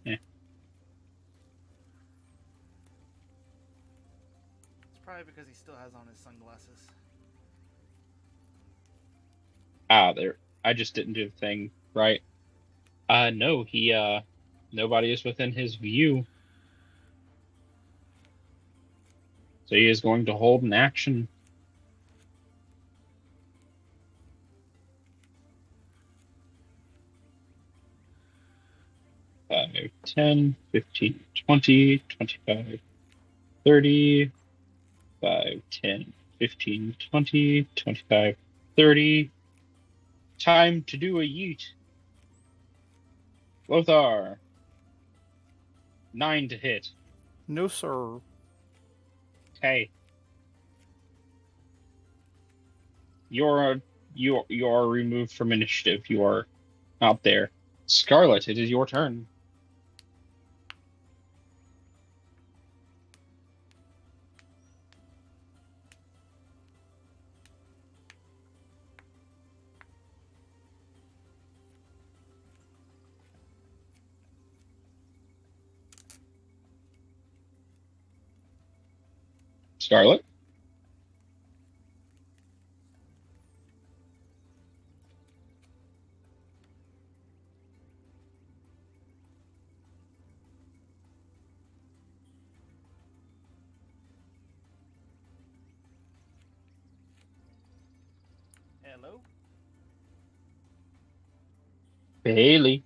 Yeah. It's probably because he still has on his sunglasses. There. I just didn't do the thing right. No, nobody is within his view. So he is going to hold an action. Five, 10, 15, 20, 25, 30, 5, 10, 15, 20, 25, 30. Time to do a yeet. Lothar. 9 to hit. No, sir. Okay. You're removed from initiative. You are out there. Scarlet, it is your turn. Scarlet? Hello? Bailey.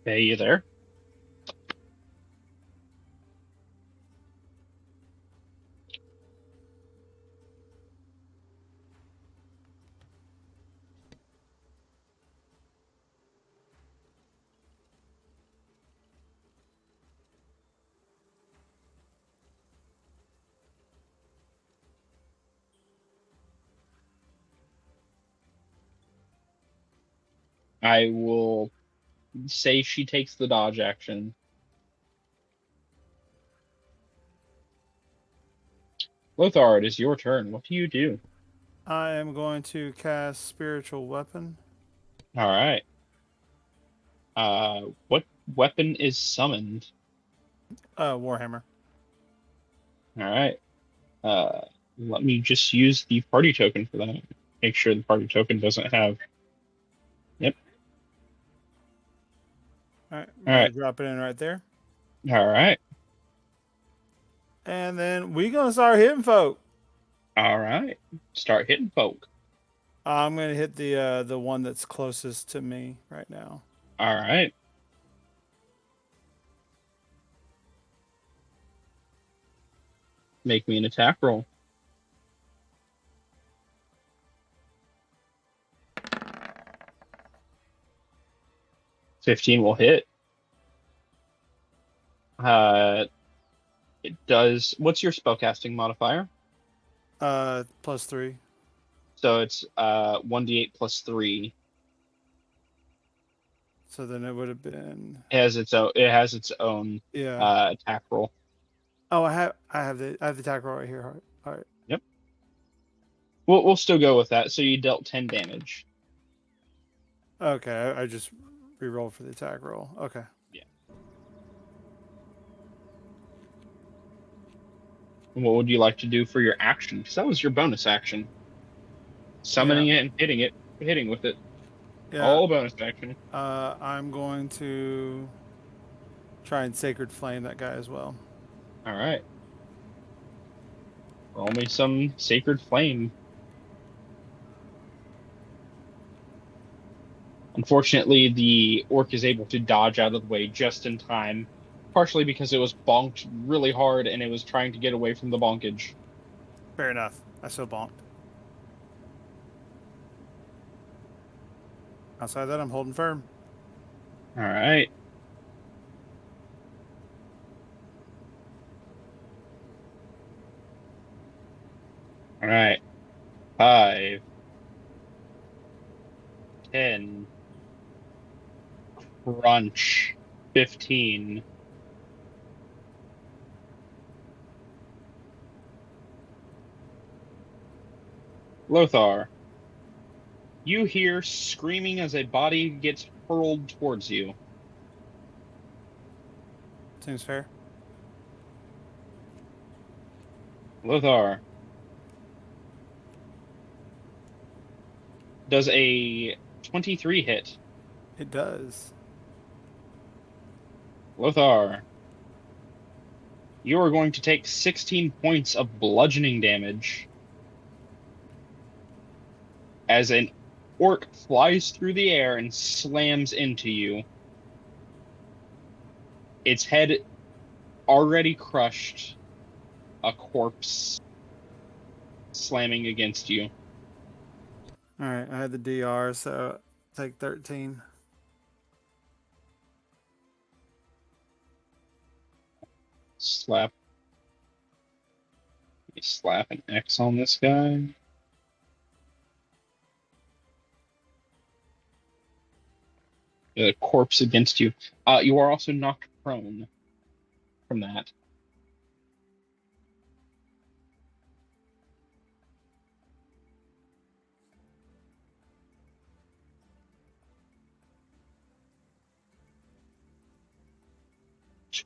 Hey, you there? I will say she takes the dodge action. Lothar, it is your turn. What do you do? I am going to cast Spiritual Weapon. All right. What weapon is summoned? Warhammer. All right. Let me just use the party token for that. Make sure the party token doesn't have. Yep. All right. All right. Drop it in right there. All right. And then we gonna start hitting folk. All right. Start hitting folk. I'm gonna hit the one that's closest to me right now. All right. Make me an attack roll. $15 will hit. It does. What's your spellcasting modifier? +3. So it's 1d8 plus 3. So then it would have been. It has its own Yeah. attack roll. Oh, I have the attack roll right here. All right. Yep. We'll still go with that. So you dealt 10 damage. Okay, I just re-rolled for the attack roll. Okay. What would you like to do for your action? Because that was your bonus action. Summoning Yeah. it and hitting with it. Yeah. All bonus action. I'm going to try and Sacred Flame that guy as well. All right. Roll me some Sacred Flame. Unfortunately, the orc is able to dodge out of the way just in time, partially because it was bonked really hard and it was trying to get away from the bonkage. Fair enough. I still bonked. Outside that, I'm holding firm. All right. All right. 5, 10, crunch, 15. Lothar, you hear screaming as a body gets hurled towards you. Seems fair. Lothar, does a 23 hit? It does. Lothar, you are going to take 16 points of bludgeoning damage as an orc flies through the air and slams into you. Its head already crushed, a corpse slamming against you. All right, I had the DR, so take 13. Slap. Let me slap an X on this guy. The corpse against you. You are also knocked prone from that.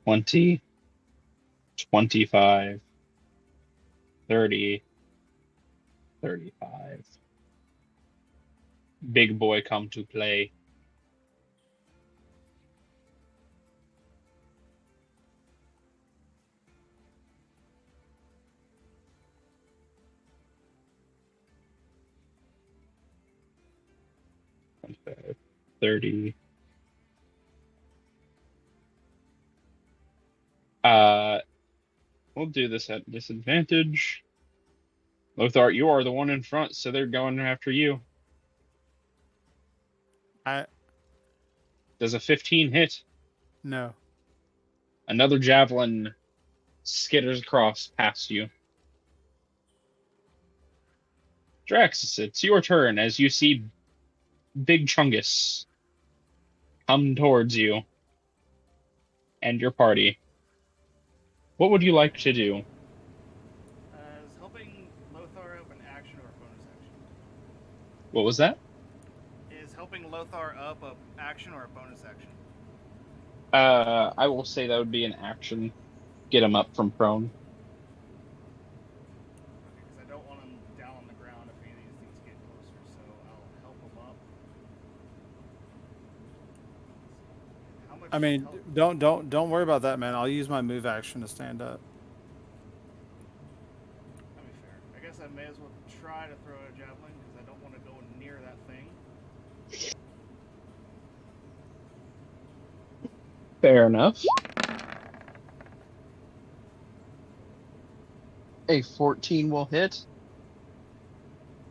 $20, 25, 30, 35. Big boy come to play. $25, 30. We'll do this at disadvantage. Lothar, you are the one in front, so they're going after you. Does a 15 hit? No. Another javelin skitters across past you. Drax, it's your turn as you see Big Chungus come towards you and your party. What would you like to do? Is helping Lothar up an action or a bonus action? What was that? Is helping Lothar up a action or a bonus action? I will say that would be an action. Get him up from prone. Okay, because I don't want him down on the ground if any of these things get closer, so I'll help him up. How much I mean, help? don't worry about that, man. I'll use my move action to stand up. That'd be fair. I guess I may as well try to throw a javelin because I don't want to go near that thing. Fair enough. A 14 will hit.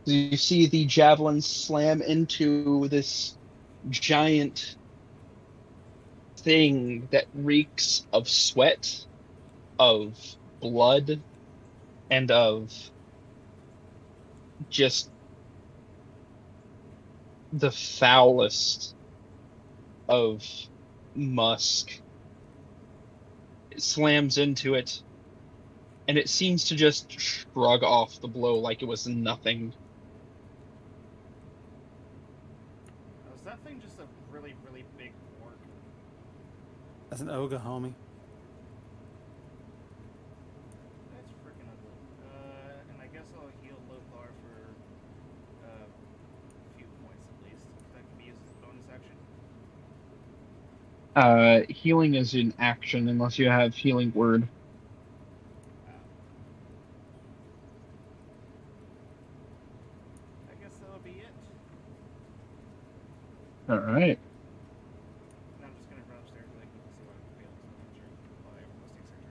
You see the javelin slam into this giant thing that reeks of sweat, of blood, and of just the foulest of musk. It slams into it, and it seems to just shrug off the blow like it was nothing. I was is that thing just a really, really big orc? That's an ogre, homie. That's freaking ugly. And I guess I'll heal Lothar for a few points at least. That can be used as a bonus action. Healing is an action unless you have healing word. I guess that'll be it. All right. And I'm just gonna run upstairs really quick to see what I can feel. So I'm not sure while everyone takes their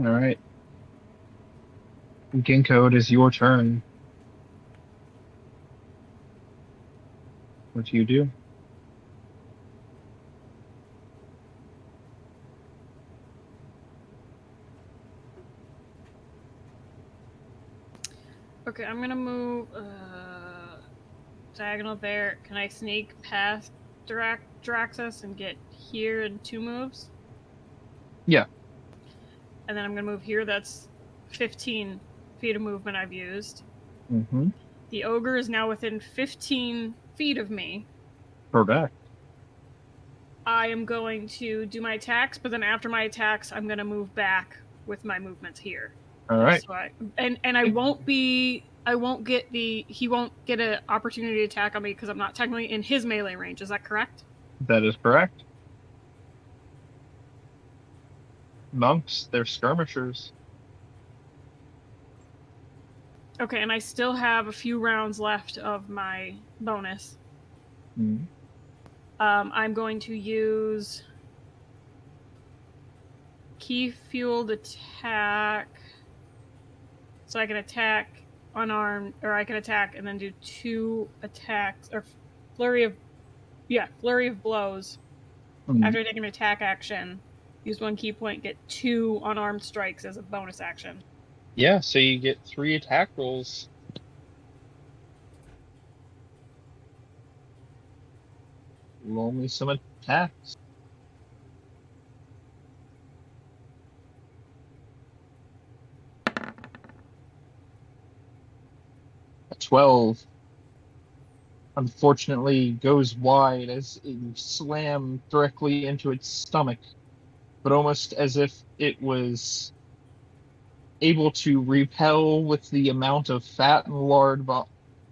turn. All right. Ginkgo, it is your turn. What do you do? Okay, I'm gonna move diagonal there. Can I sneak past Draxus and get here in 2 moves? Yeah. And then I'm gonna move here. That's 15 feet of movement I've used. Mm-hmm. The ogre is now within 15 feet of me. Correct. I am going to do my attacks, but then after my attacks, I'm gonna move back with my movements here. All right. So I won't get he won't get an opportunity to attack on me because I'm not technically in his melee range. Is that correct? That is correct. Monks, they're skirmishers. Okay, and I still have a few rounds left of my bonus. Mm. I'm going to use key fueled attack, so I can attack unarmed, or I can attack and then do 2 attacks, or flurry of blows. After I take an attack action, use 1 key point, get 2 unarmed strikes as a bonus action. Yeah, so you get 3 attack rolls. Roll me some attacks. A 12. Unfortunately, goes wide as you slam directly into its stomach, but almost as if it was able to repel with the amount of fat and lard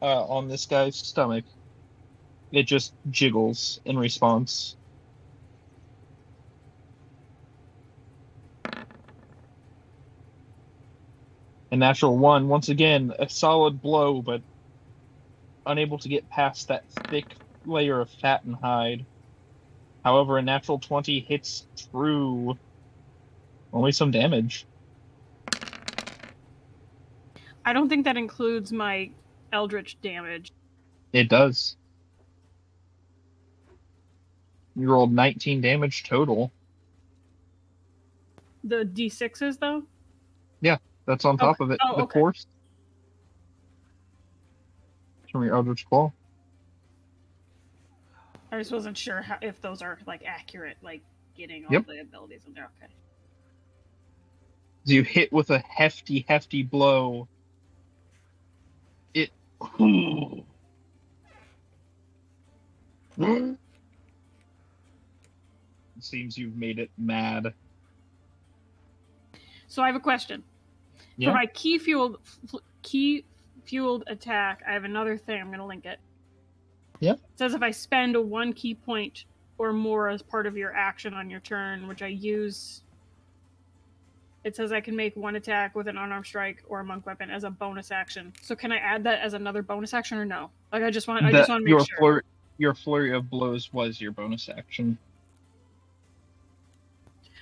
on this guy's stomach. It just jiggles in response. A natural 1, once again, a solid blow, but unable to get past that thick layer of fat and hide. However, a natural 20 hits through. Only some damage. I don't think that includes my eldritch damage. It does. You rolled 19 damage total. The D6s, though? Yeah, that's on top of it. Oh, the okay. force from your Eldritch Claw. I just wasn't sure if those are like accurate, like getting all Yep. the abilities in there. Okay. You hit with a hefty, hefty blow. It. It seems you've made it mad. So I have a question. Yeah. For my key fueled attack, I have another thing. I'm going to link it. Yeah. It says if I spend a 1 key point or more as part of your action on your turn, which I use, it says I can make 1 attack with an unarmed strike or a monk weapon as a bonus action. So can I add that as another bonus action or no? Like I just want to make sure. Your flurry of blows was your bonus action.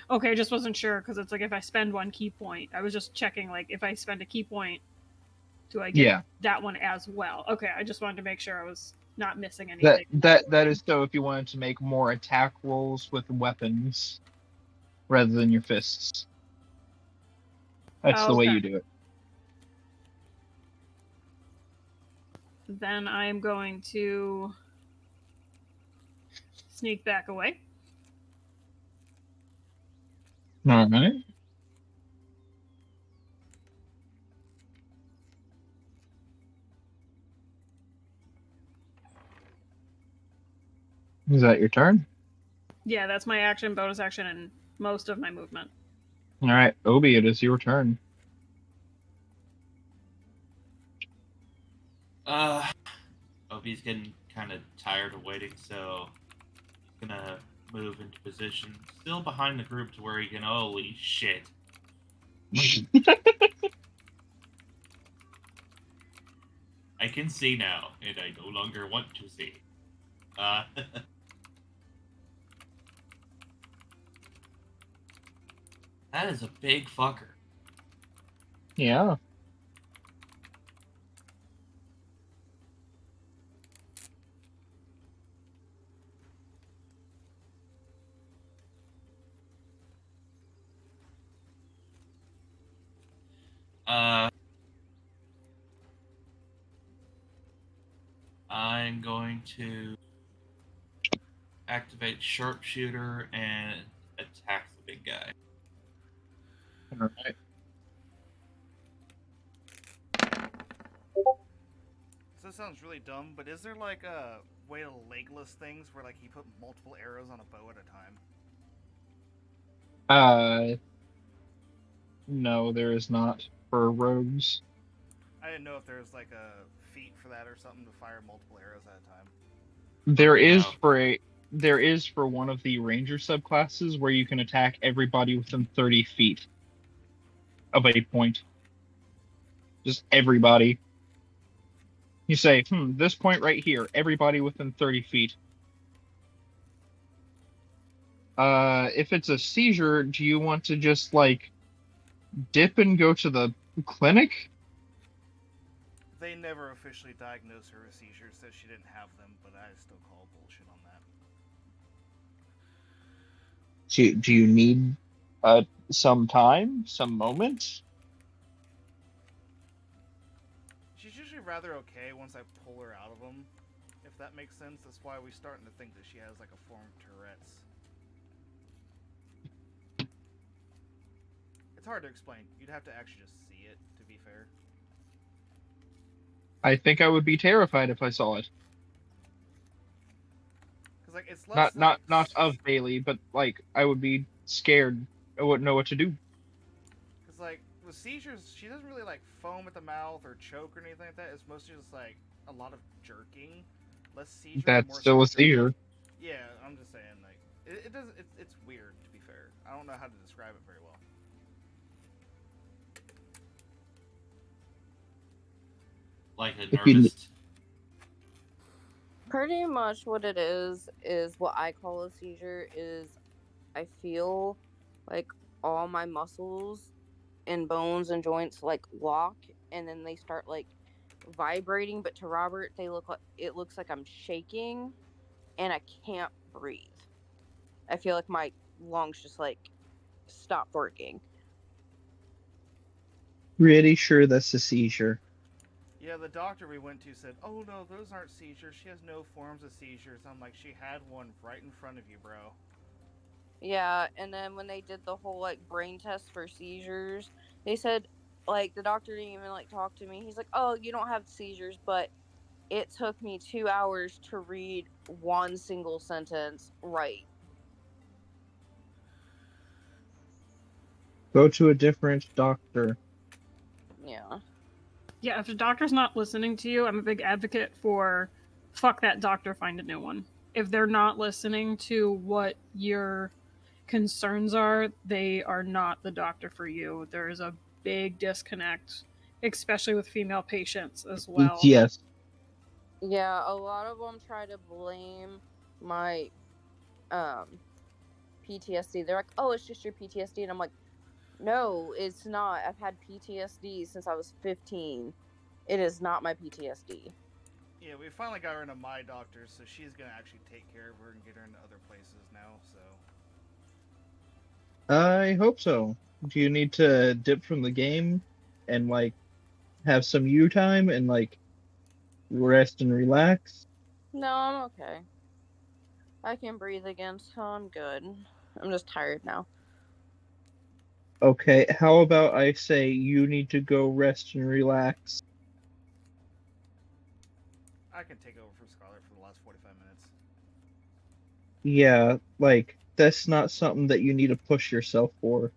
Okay, I just wasn't sure because it's like if I spend 1 key point, I was just checking like if I spend a key point, do I get that one as well? Okay, I just wanted to make sure I was not missing anything. That is so if you wanted to make more attack rolls with weapons rather than your fists. That's the way you do it. Then I'm going to sneak back away. All right. Is that your turn? Yeah, that's my action, bonus action, and most of my movement. All right, Obi, it is your turn. Obi's getting kind of tired of waiting, so he's gonna move into position, still behind the group to where he can. Holy shit! I can see now, and I no longer want to see. That is a big fucker. Yeah. I'm going to activate sharpshooter and attack the big guy. All right. So this sounds really dumb, but is there like a way to legless things where like you put multiple arrows on a bow at a time? No, there is not for rogues. I didn't know if there was like a feat for that or something to fire multiple arrows at a time. There Okay, is no. there is for one of the ranger subclasses where you can attack everybody within 30 feet of a point. Just everybody. You say, this point right here, everybody within 30 feet. If it's a seizure, do you want to just like dip and go to the clinic? They never officially diagnosed her with seizures, said she didn't have them, but I still call bullshit on that. Do you need some time, some moment? She's usually rather okay once I pull her out of them, if that makes sense. That's why we're starting to think that she has like a form of Tourette's. It's hard to explain. You'd have to actually just see it, to be fair. I think I would be terrified if I saw it. Because like it's less Not of Bailey, but like I would be scared. I wouldn't know what to do. Because like with seizures, she doesn't really like foam at the mouth or choke or anything like that. It's mostly just like a lot of jerking, less seizure. That's more still a so jerking. seizure. Yeah, I'm just saying like it does. It's weird, to be fair. I don't know how to describe it very well. Like a If you- nervous. Pretty much what it is what I call a seizure is I feel like all my muscles and bones and joints like lock and then they start like vibrating, but to Robert it looks like I'm shaking and I can't breathe. I feel like my lungs just like stopped working. Pretty sure that's a seizure. Yeah, the doctor we went to said, "Oh no, those aren't seizures. She has no forms of seizures." I'm like, "She had one right in front of you, bro." Yeah, and then when they did the whole like brain test for seizures, they said like the doctor didn't even like talk to me. He's like, "Oh, you don't have seizures," but it took me 2 hours to read one single sentence right. Go to a different doctor. Yeah. Yeah, if the doctor's not listening to you, I'm a big advocate for fuck that doctor, find a new one. If they're not listening to what your concerns are, they are not the doctor for you. There is a big disconnect, especially with female patients as well. Yes. Yeah, a lot of them try to blame my PTSD. They're like, "Oh, it's just your PTSD." And I'm like, "No, it's not. I've had PTSD since I was 15. It is not my PTSD." Yeah, we finally got her into my doctor, so she's gonna actually take care of her and get her into other places now. So I hope so. Do you need to dip from the game and like have some you time and like rest and relax? No, I'm okay. I can breathe again, so I'm good. I'm just tired now. Okay, how about I say you need to go rest and relax? I can take over for Scarlet for the last 45 minutes. Yeah, like, that's not something that you need to push yourself for.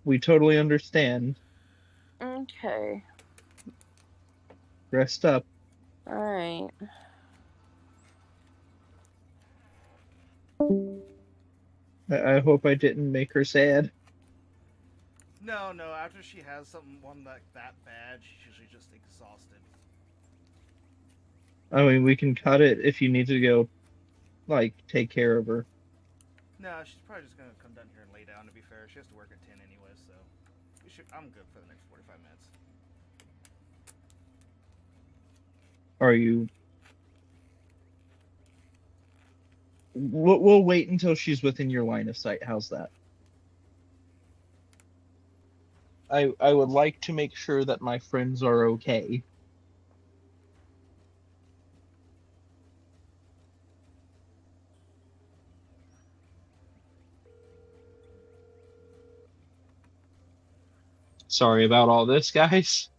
We totally understand. Okay. Rest up. Alright. I hope I didn't make her sad. No, no. After she has one that bad, she's usually just exhausted. I mean, we can cut it if you need to go, like, take care of her. No, she's probably just gonna come down here and lay down. To be fair, she has to work at 10 anyway, so I'm good for the next 45 minutes. Are you? We'll wait until she's within your line of sight. How's that? I would like to make sure that my friends are okay. Sorry about all this, guys.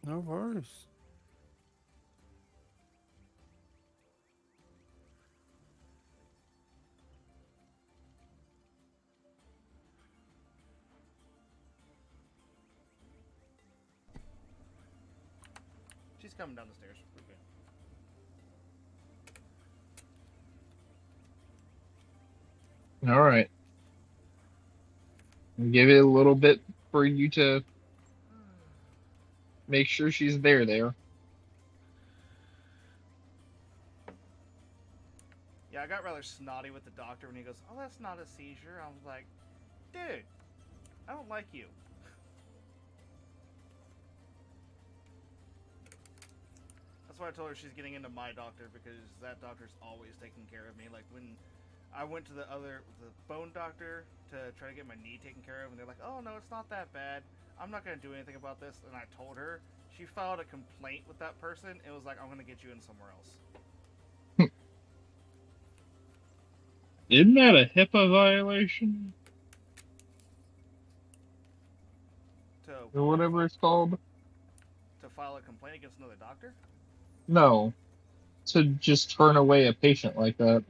No worries. She's coming down the stairs. We're good. All right. Give it a little bit for you to make sure she's there. Yeah, I got rather snotty with the doctor when he goes, "Oh, that's not a seizure." I was like, "Dude, I don't like you." That's why I told her she's getting into my doctor, because that doctor's always taking care of me. Like when I went to the bone doctor to try to get my knee taken care of, and they're like, "Oh no, it's not that bad. I'm not gonna do anything about this." And I told her, she filed a complaint with that person. It was like, "I'm gonna get you in somewhere else." Isn't that a HIPAA violation? Or whatever it's called? To file a complaint against another doctor? No. To just turn away a patient like that.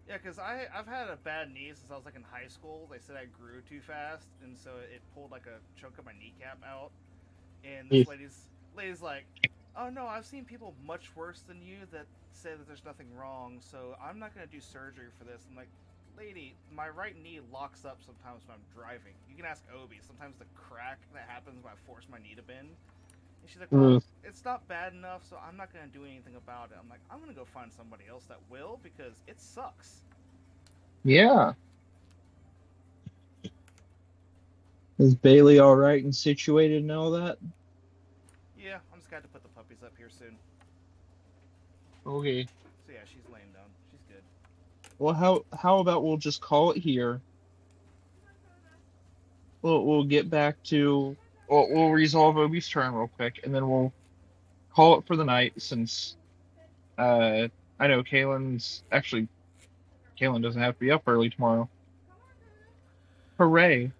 Yeah, because I've had a bad knee since I was like in high school. They said I grew too fast, and so it pulled like a chunk of my kneecap out. And this lady's like, "Oh no, I've seen people much worse than you that say that there's nothing wrong, so I'm not gonna do surgery for this." I'm like, "Lady, my right knee locks up sometimes when I'm driving. You can ask Obi. Sometimes the crack that happens when I force my knee to bend." And she's like, "Well, it's not bad enough, so I'm not gonna do anything about it." I'm like, "I'm gonna go find somebody else that will, because it sucks." Yeah. Is Bailey all right and situated and all that? Yeah, I'm just gonna have to put the puppies up here soon. Okay. So yeah, she's laying down. She's good. Well, how about we'll just call it here. We'll get back to we'll resolve Obi's turn real quick, and then we'll call it for the night, since I know Kaylin doesn't have to be up early tomorrow. Hooray!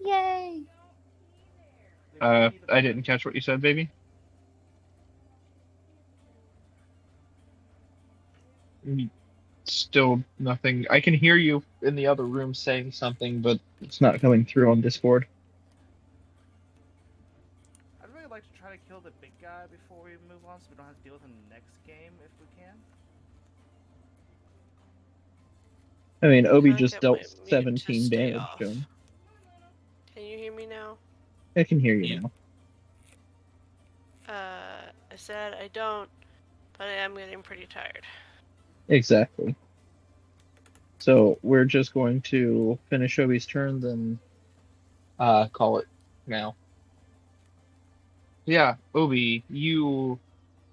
Yay! I didn't catch what you said, baby. Still nothing. I can hear you in the other room saying something, but it's not coming through on Discord. I'd really like to try to kill the big guy before we move on, so we don't have to deal with him next game if we can. I mean, Obi Can I just get dealt my mute to 17 stay damage off? to him. Can you hear me now? I can hear you now. I said I don't, but I am getting pretty tired. Exactly. So we're just going to finish Obi's turn, then call it now. Yeah, Obi, you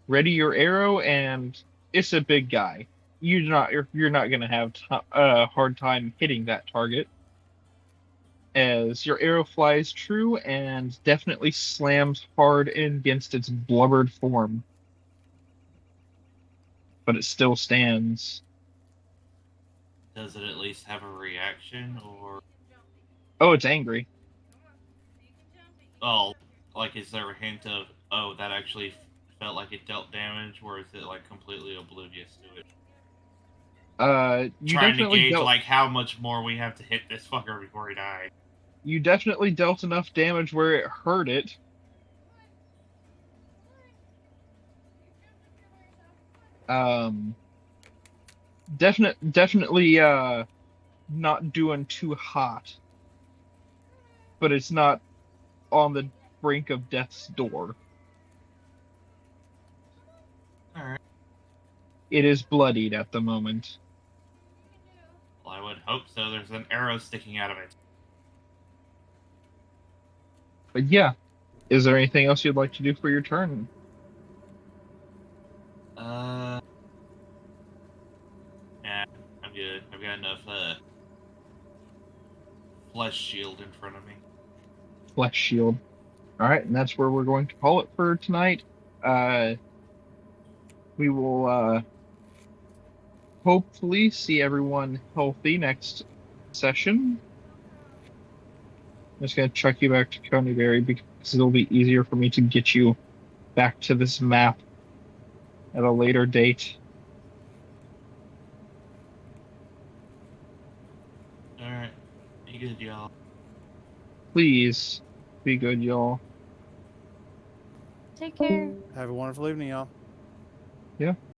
ready your arrow, and it's a big guy. You're not gonna have a hard time hitting that target, as your arrow flies true and definitely slams hard against its blubbered form. But it still stands. Does it at least have a reaction, or Oh, it's angry. oh, like is there a hint of that actually felt like it dealt damage, or is it like completely oblivious to it? You Trying to definitely gauge dealt. like how much more we have to hit this fucker before he dies. You definitely dealt enough damage where it hurt it. Um, definitely not doing too hot, but it's not on the brink of death's door. All right. It is bloodied at the moment. Well, I would hope so. There's an arrow sticking out of it. But yeah, is there anything else you'd like to do for your turn? Yeah, I'm good. I've got enough flesh shield in front of me. Flesh shield. All right, and that's where we're going to call it for tonight. We will hopefully see everyone healthy next session. I'm just going to chuck you back to Coneyberry because it'll be easier for me to get you back to this map at a later date. Alright. Be good, y'all. Please be good, y'all. Take care. Have a wonderful evening, y'all. Yeah.